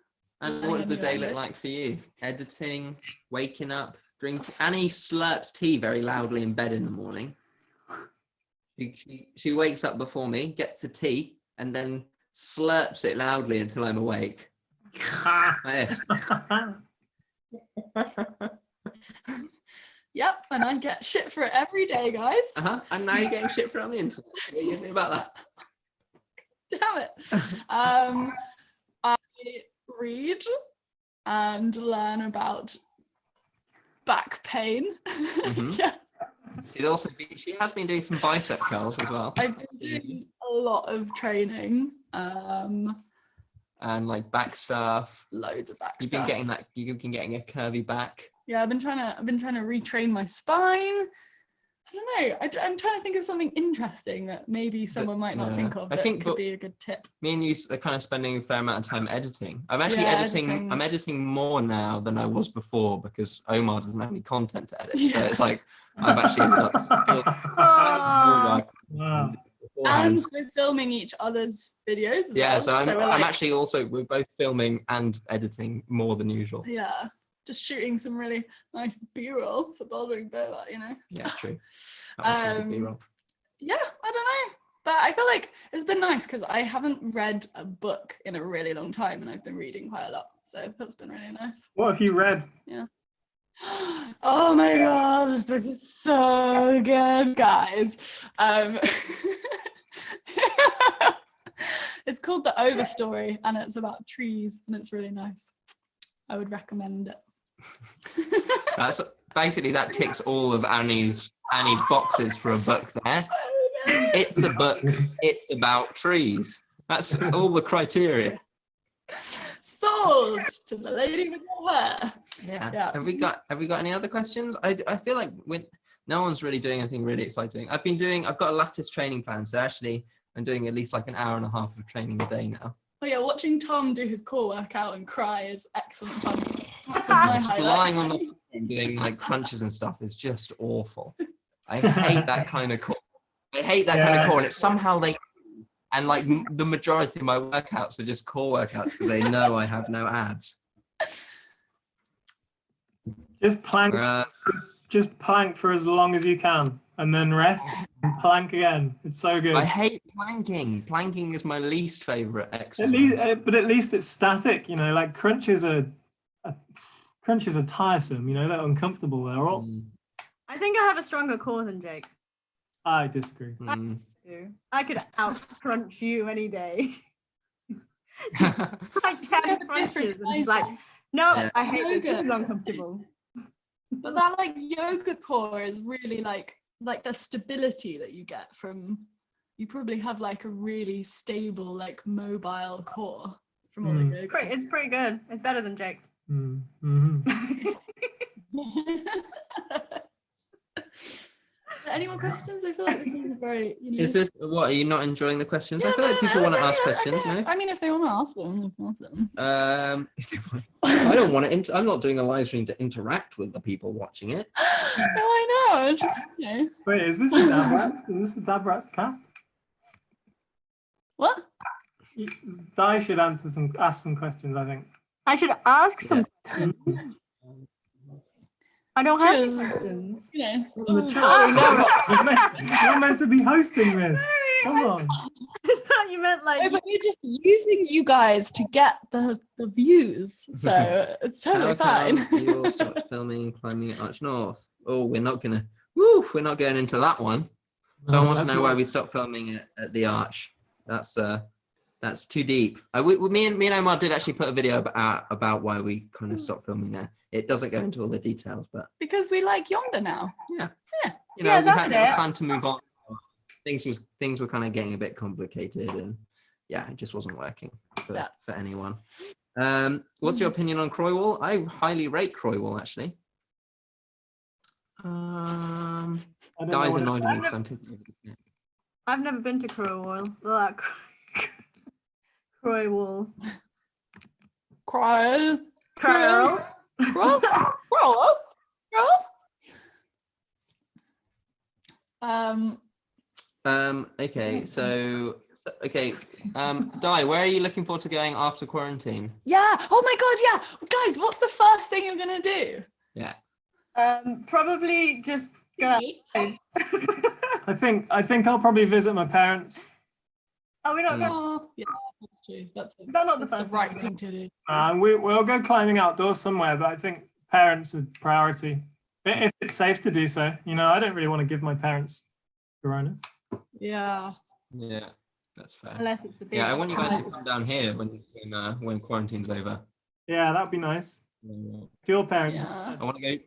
And what does the day look like for you? Editing, waking up, drinking. Annie slurps tea very loudly in bed in the morning. She wakes up before me, gets a tea, and then slurps it loudly until I'm awake. Like this. Yep, and I get shit for it every day, guys. And now you're getting shit for it on the internet. What are you doing about that? Damn it. I read and learn about back pain. Yeah. She has been doing some bicep curls as well. I've been doing a lot of training. And like back stuff. Loads of back You've stuff. been getting a curvy back. Yeah, I've been trying to retrain my spine. I don't know. I'm trying to think of something interesting that maybe someone might not think of. I think could be a good tip. Me and you are kind of spending a fair amount of time editing. I'm actually editing. I'm editing more now than I was before because Omar doesn't have any content to edit. Yeah. So it's like I've actually got Wow. And we're filming each other's videos as well. So I'm actually also, we're both filming and editing more than usual. Yeah, just shooting some really nice B-roll for Bouldering, you know. Yeah, true. That was B-roll. Yeah, I don't know, but I feel like it's been nice because I haven't read a book in a really long time, and I've been reading quite a lot, so that's been really nice. What have you read? Yeah. Oh my god, this book is so good, guys. It's called The Overstory, and it's about trees, and it's really nice. I would recommend it. That's basically, that ticks all of Annie's boxes for a book there. It's a book. It's about trees. That's all the criteria. Sold to the lady with no hair. Yeah. Have we got any other questions? I feel like no one's really doing anything really exciting. I've got a lattice training plan, so actually I'm doing at least like an hour and a half of training a day now. Oh yeah, watching Tom do his core workout and cry is excellent fun. That's one of my highlights. Lying on the floor and doing like crunches and stuff is just awful. I hate that kind of core. Kind of core, and it's somehow and like the majority of my workouts are just core workouts because they know I have no abs. Just plank. Just plank for as long as you can, and then rest and plank again. It's so good. I hate planking. Planking is my least favorite exercise. But at least it's static. You know, like crunches are tiresome. You know, they're uncomfortable. They're all. I think I have a stronger core than Jake. I disagree. I could out crunch you any day. Like 10 crunches, and it's like, no, I hate this. This is uncomfortable. But that like yoga core is really like the stability that you get from, you probably have like a really stable, like mobile core from all the yoga. It's pretty good. It's better than Jake's. Any more questions? I feel like this is a very, Is this what? Are you not enjoying the questions? I feel like people want to ask questions. No? I mean, if they want to ask them, ask them. I don't want to. I'm not doing a live stream to interact with the people watching it. No, I know. I just, Wait, is this a DabRats? Is this a DabRats cast? What? Di should ask some questions, I think. I should ask some questions. I don't have any questions. You're meant to be hosting this. Come on. I thought you meant like. No, but we're just using you guys to get the views, so it's totally fine. You'll start filming climbing at Arch North. Oh, we're not going into that one. Someone wants to know why we stopped filming at the Arch. That's too deep. Me and Omar did actually put a video about why we kind of stopped filming there. It doesn't go into all the details, but because we like Yonder now. Yeah. You know, it was time to move on. Things were kind of getting a bit complicated, and it just wasn't working for anyone. What's your opinion on Croywall? I highly rate Croywall, actually. Di's annoyed me because I'm taking over the net. I've never been to Croywall. Croywall. Crow. Crow. Crow. Okay, so okay. Di, where are you looking forward to going after quarantine? Yeah. Oh my God. Yeah. Guys, what's the first thing you're gonna do? Yeah. Probably just go outside. I think I'll probably visit my parents. Oh, we're not going. Oh, yeah, that's true. Is that not the that's first the right thing? thing to do. We'll go climbing outdoors somewhere, but I think parents are priority. If it's safe to do so, you know, I don't really want to give my parents corona. Yeah. Yeah, that's fair. Unless it's the big. Yeah, I want you guys to come down here when quarantine's over. Yeah, that'd be nice. Your parents. Yeah. I want to go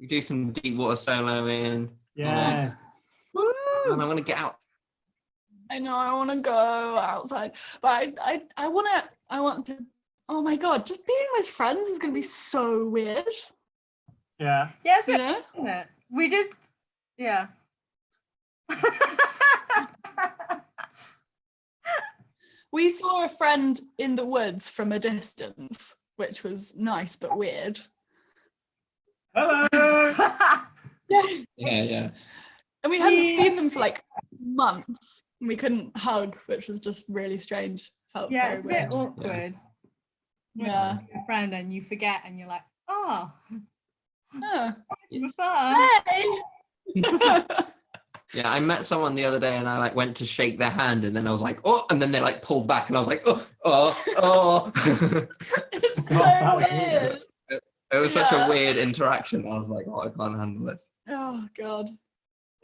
do some deep water soloing. Yes. And I want to get out. I know I want to go outside, but I want to. Oh my God, just being with friends is going to be so weird. Yeah. Yeah, it's You weird, know? isn't it? We did. Yeah. We saw a friend in the woods from a distance, which was nice but weird. Hello. Yeah. Yeah. And we hadn't seen them for like months. And we couldn't hug, which was just really strange. Felt Yeah, very it's a weird. bit awkward. Yeah. With your friend and you forget and you're like, oh, Yeah. bye. Hey. Yeah, I met someone the other day and I like went to shake their hand and then I was like, oh, and then they like pulled back and I was like, oh. It's God, so that was weird. It was such a Yeah. weird interaction. I was like, oh, I can't handle it. Oh God.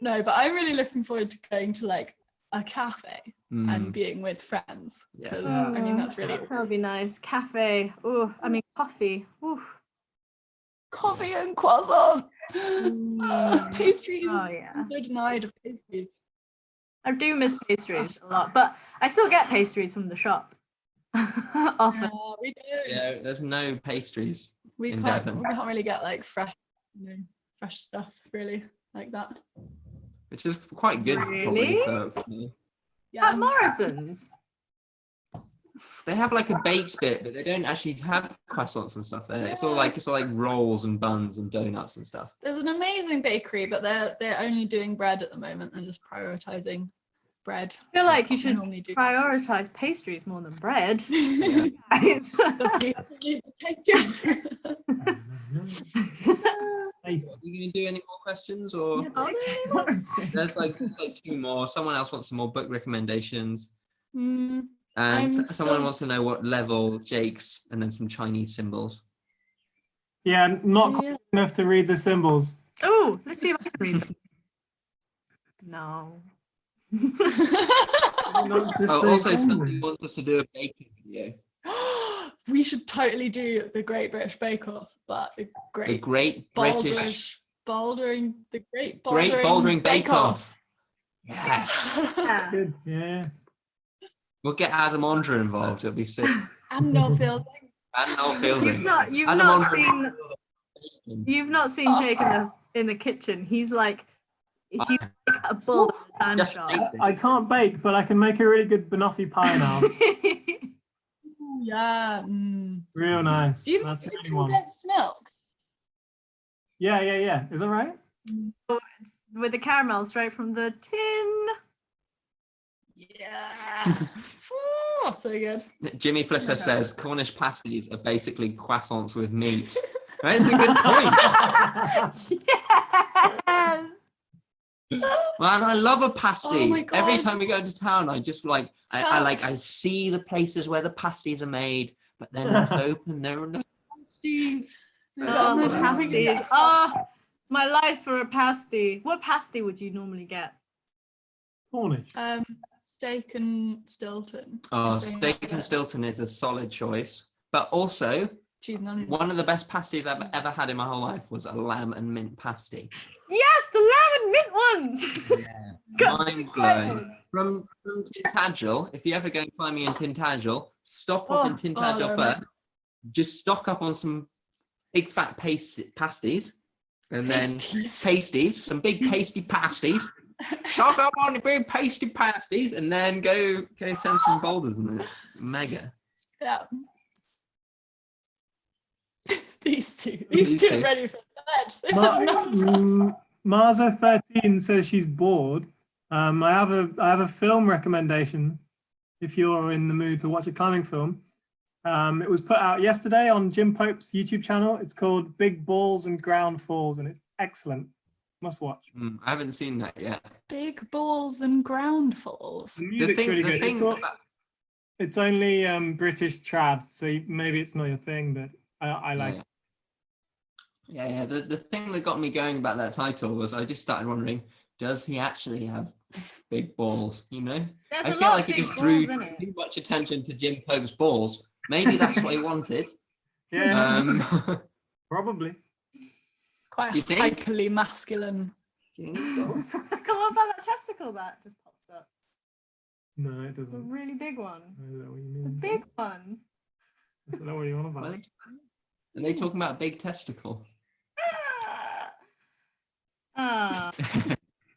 No, but I'm really looking forward to going to like a cafe and being with friends. Yeah. Because I mean that's really That would be nice. Cafe. Oh, I mean coffee. Ooh. coffee and croissant. Pastries. Oh yeah. I'm so denied of pastries. I do miss pastries a lot, but I still get pastries from the shop. Often. Yeah, we do. Yeah, there's no pastries. We in can't. Devon. We can't really get like fresh, fresh stuff really like that. Which is quite good. Really? Probably, for me. Yeah. At Morrison's. They have like a baked bit, but they don't actually have croissants and stuff there. It's all like rolls and buns and donuts and stuff. There's an amazing bakery, but they're only doing bread at the moment and just prioritizing bread. I feel like you They should normally do. prioritize pastries more than bread. The pastries. Are you going to do any more questions or? There's like two more. Someone else wants some more book recommendations. Mm, And I'm someone still- wants to know what level Jake's, and then some Chinese symbols. Yeah, not quite enough to read the symbols. Oh, let's see if I can read them. No. Not just Oh, say also, English. somebody wants us to do a baking video. We should totally do the Great British Bake Off, but the The Great Great British Bouldering, the Great Great Bouldering Bake Off. Yes. That's good. Yeah. We'll get Adam Ondra involved. It'll be sick. And Noel Fielding. And Noel Fielding. You've Adam not Ondra- seen you've not seen Jake in the kitchen. He's like like a bull in a Just shop. baking. I can't bake, but I can make a really good banoffee pie now. Yeah. Mm. Real nice. Do you That's the make only one. condensed milk? Yeah. Is that right? With the caramel straight from the tin. Yeah. Oh, so good. Jimmy Flipper says Cornish pasties are basically croissants with meat. That's a good point. Yes. Man, I love a pasty. Oh my Every God. time we go to town, I just like I see the places where the pasties are made, but they're not open. There are no pasties. Oh, Yeah. pasties. Oh, my life for a pasty. What pasty would you normally get? Cornish. Steak and Stilton. Oh, I think. steak and Stilton is a solid choice, but also Cheese and onion. one of the best pasties I've ever had in my whole life was a lamb and mint pasty. Yes, the lamb and mint ones. Got me Mind blowing. excited. From Tintagel, if you ever go climbing in Tintagel, stop off in Tintagel no, first. Just stock up on some big fat pasties, and then pasties, some big pasty pasties. Stock up on the big pasty pasties, and then go send some boulders, and it's mega. Yeah. These two These two. are ready for bed. They've Ma- had enough of us. Marza13 says she's bored. I have a film recommendation if you're in the mood to watch a climbing film. It was put out yesterday on Jim Pope's YouTube channel. It's called Big Balls and Ground Falls, and it's excellent. Must watch. I haven't seen that yet. Big balls and ground falls. The music's really good. It's only British trad, so maybe it's not your thing, but I like it. Yeah. The thing that got me going about that title was I just started wondering, does he actually have big balls? You know, There's I a feel lot like of he big just balls drew in it. too much attention to Jim Pope's balls. Maybe that's what he wanted. Yeah, probably. Quite You think? hyperly masculine. Come on, about that testicle that just popped up. No, it A doesn't. really big one. Is that what you A mean? big one. Is that what you're on about? Are they talking about a big testicle? Ah.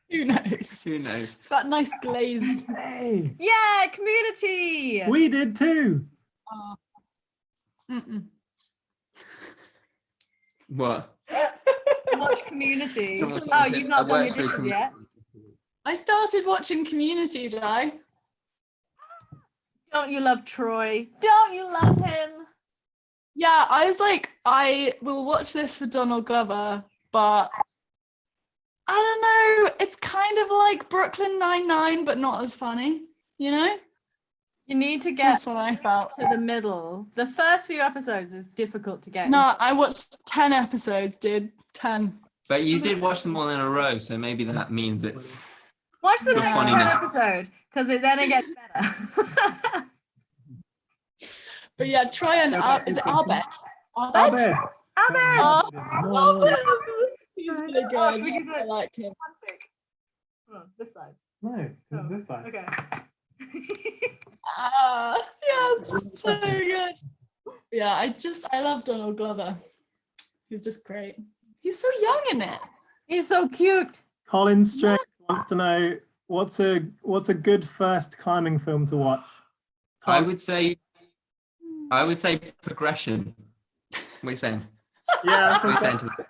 Who knows? Who knows? That nice glazed. Hey, Yeah, Community. we did too. Mm-mm. What? Watch Community. Someone- Oh, you've not I done your worked with dishes yet? I started watching Community, did I? Don't you love Troy? Don't you love him? Yeah, I was like, I will watch this for Donald Glover, but I don't know. It's kind of like Brooklyn Nine-Nine, but not as funny, you know? You need to get That's what I felt. to the middle. The first few episodes is difficult to get. No, I watched 10 episodes, dude. 10. But you did watch them all in a row, so maybe that means it's. Watch the Good next funniness. episode, because then it gets better. But yeah, try and is it Arbed? Abed. Abed! Oh, Arbed! He's really good. Oh, should we do I the- like him. Oh, this side. No, it's this side. Okay. Yeah, it's so good. Yeah, I love Donald Glover. He's just great. He's so young in it. He's so cute. Colin Strange wants to know what's a good first climbing film to watch. I would say Progression. What are you saying? Yeah, What are you saying to that?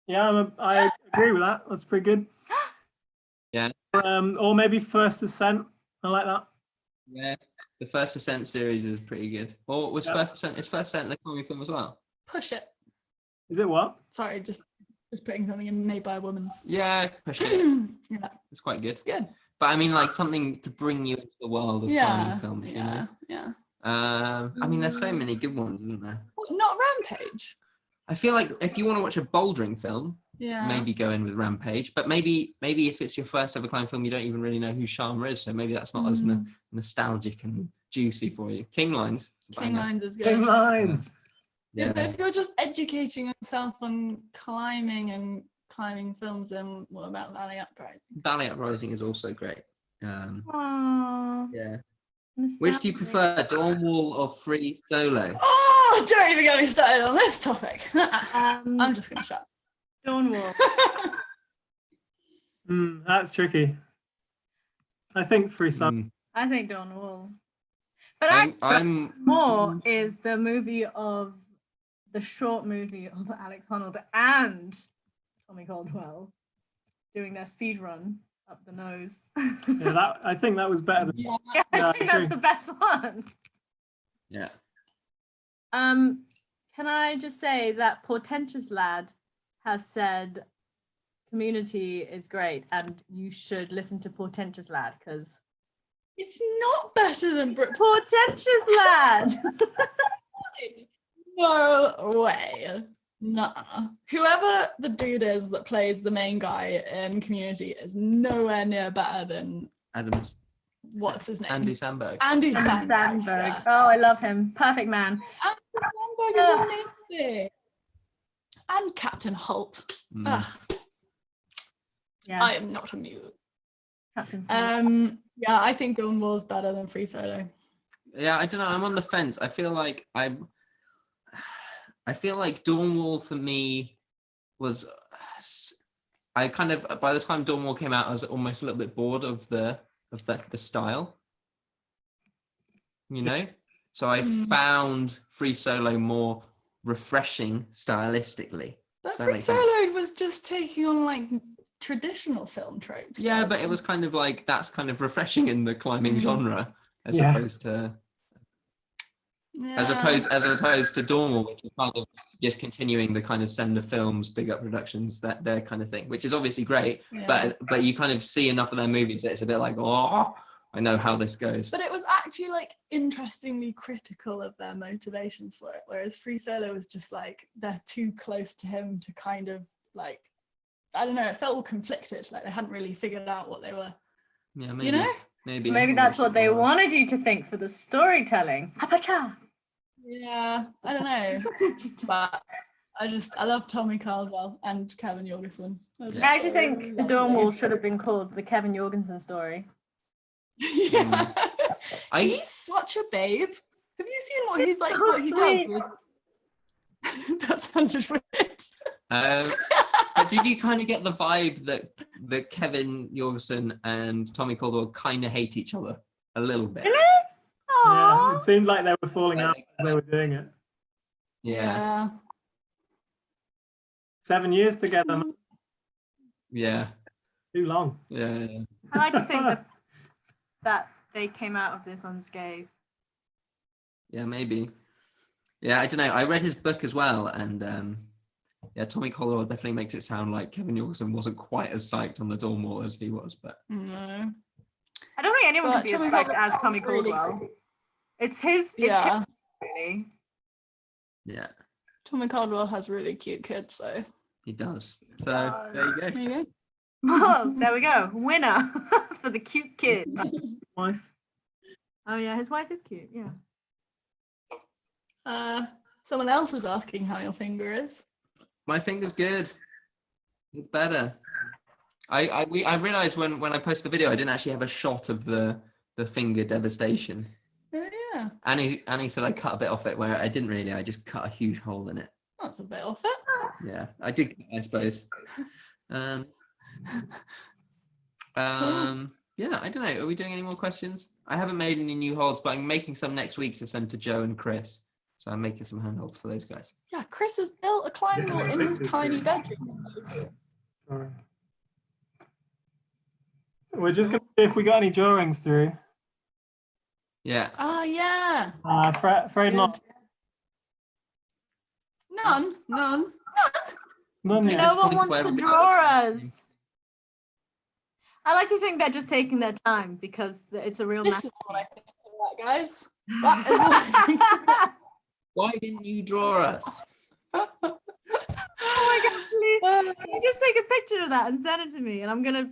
yeah, I agree with that. That's pretty good. Yeah. Or maybe First Ascent. I like that. Yeah, the First Ascent series is pretty good. Or was Yeah. First Ascent? Is First Ascent the climbing film as well? Push it. Is it what? Sorry, just putting something in made by a woman. Yeah, pushed it. Yeah, It's quite good. it's good. But I mean, like something to bring you into the world of Yeah, climbing films. You yeah, know. yeah. I mean, there's so many good ones, isn't there? What, not Rampage. I feel like if you want to watch a bouldering film, Yeah. maybe go in with Rampage. But maybe if it's your first ever climbing film, you don't even really know who Sharma is, so maybe that's not as nostalgic and juicy for you. King Lines. it's a King banger. Lines is good. King Lines. Yeah, but Yeah. if you're just educating yourself on climbing films, then what about Valley Uprising? Valley Uprising is also great. Aww. Yeah. Which do you prefer, Dawn Wall or Free Solo? Oh, don't even get me started on this topic. I'm just gonna shut. Stonewall. That's tricky. I think Free Solo. I think Stonewall. But I'm more is the short movie of Alex Honnold and Tommy Caldwell doing their speed run up the nose. Yeah, I think that was better than. Yeah. Yeah, Yeah, I I think that's agree. the best one. yeah. Can I just say that Portentous Lad has said Community is great and you should listen to Portentous Lad because It's not better than Brooklyn. Portentous Lad. No way. Nah. Whoever the dude is that plays the main guy in Community is nowhere near better than Adams. what's his name? Andy Samberg. Andy Andy Samberg. Samberg. Yeah. Oh, I love him. Perfect man. Andy Samberg is amazing. And Captain Holt. Ugh, Yes. I am not amused. Captain. Yeah, I think Dawn Wall's better than Free Solo. Yeah, I don't know. I'm on the fence. I feel like Dawn Wall for me was. I kind of by the time Dawn Wall came out, I was almost a little bit bored of the style. You know, so I found Free Solo more refreshing stylistically. But Does that Free make sense? Solo was just taking on like traditional film tropes. Yeah, though. but it was kind of like, that's kind of refreshing in the climbing Mm. genre, as Yeah. opposed to as Yeah. opposed to Dormal, which is kind of just continuing the kind of send of films, big up productions, that their kind of thing, which is obviously great. Yeah. But you kind of see enough of their movies that it's a bit like, oh, I know how this goes. But it was actually like interestingly critical of their motivations for it, whereas Free Solo was just like they're too close to him to kind of like, I don't know, it felt all conflicted, like they hadn't really figured out what they were, Yeah, maybe. you know? Maybe that's what they wanted you to think for the storytelling. Hapacha! Yeah, I don't know. But I love Tommy Caldwell and Kevin Jorgensen. I actually think the Dawn Wall should have been called the Kevin Jorgensen story. Yeah. I- He's such a babe. Have you seen what he's like? Oh, What he sweet. does with... That sounded weird. But did you kind of get the vibe that Kevin Jorgensen and Tommy Caldwell kind of hate each other a little bit? Really? Yeah, Aww. it seemed like they were falling out as they were doing it. Yeah. 7 years together, man. Yeah. Too long. Yeah. I like to think that they came out of this unscathed. Yeah, maybe. Yeah, I don't know. I read his book as well, and yeah, Tommy Caldwell definitely makes it sound like Kevin Jorgensen wasn't quite as psyched on the Dawn Wall as he was, but No. I don't think anyone But can be as Tommy psyched Caldwell as Tommy was really Caldwell. cool. It's his, Yeah. really. yeah, Tommy Caldwell has really cute kids, so he does. So there you go. there you go. Oh, there we go. Winner for the cute kid. Wife. Oh yeah, his wife is cute. Yeah. Someone else is asking how your finger is. My finger's good. It's better. I realized when I posted the video, I didn't actually have a shot of the finger devastation. Oh yeah, Annie said I cut a bit off it, where I didn't really. I just cut a huge hole in it. that's a bit off it. Yeah, I did, I suppose. Yeah, I don't know. Are we doing any more questions? I haven't made any new holds, but I'm making some next week to send to Joe and Chris. So I'm making some handholds for those guys. Yeah, Chris has built a climbing wall in his tiny bedroom. Sorry. We're just going to see if we got any drawings through. Yeah. Oh yeah. Afraid not. None. None. None yet. No one point wants where to we- draw us. I like to think they're just taking their time because it's a real This matter. is what I think of that, guys. That is what I think of that. Why didn't you draw us? Oh my god! Please, can you just take a picture of that and send it to me, and I'm gonna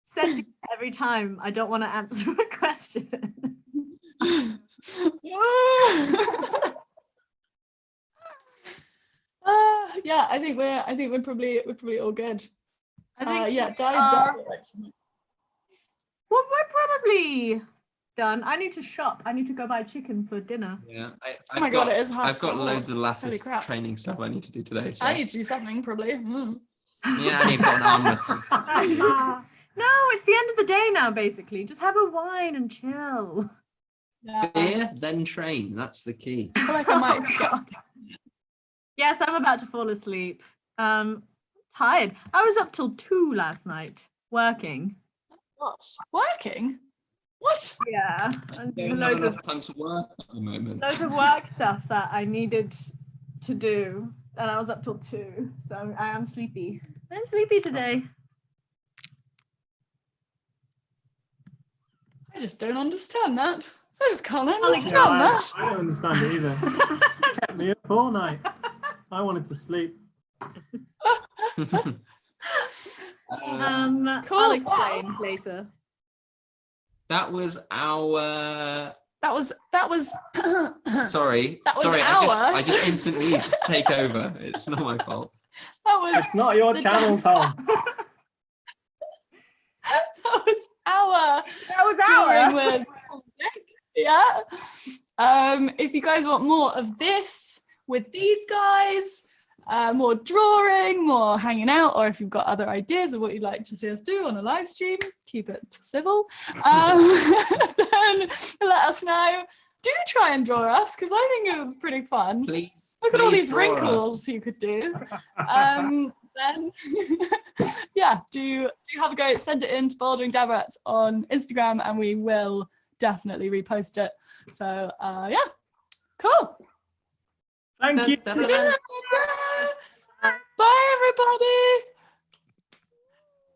send it every time I don't want to answer a question. Yeah, I think we're probably all good. I think Yeah, Di are- does actually. well, we're probably done. I need to shop. I need to go buy chicken for dinner. Yeah. Oh my god, it is half. I've got 4. loads of Holy lattice crap. training stuff I need to do today. So. I need to do something probably. Mm. Yeah, and you've got an arm wrestle. No, it's the end of the day now. Basically, just have a wine and chill. Yeah. Beer, then train. That's the key. I feel like I might Oh, get God. Yes, I'm about to fall asleep. Tired. I was up till 2 last night working. gosh. Working? What? Yeah, I and don't have loads of enough time to work at the moment. work stuff that I needed to do, and I was up till 2, so I am sleepy. I'm sleepy today. I just don't understand that. I just can't Yeah, understand that. I don't understand it either. Kept me up all night. I wanted to sleep. Cool. I'll explain later. That was our. That was Sorry. That was Sorry. our- I just instantly used to take over. It's not my fault. that was It's not your The channel, Tom. that was our That was drawing with yeah. If you guys want more of this with these guys, more drawing, more hanging out, or if you've got other ideas of what you'd like to see us do on a live stream, keep it civil, then let us know. Do try and draw us, because I think it was pretty fun. Please Look at all Please these draw us. wrinkles you could do. Then yeah, do have a go. Send it in to Bouldering DabRats on Instagram, and we will definitely repost it. So yeah, cool. Thank you. Da-da-da. Bye everybody.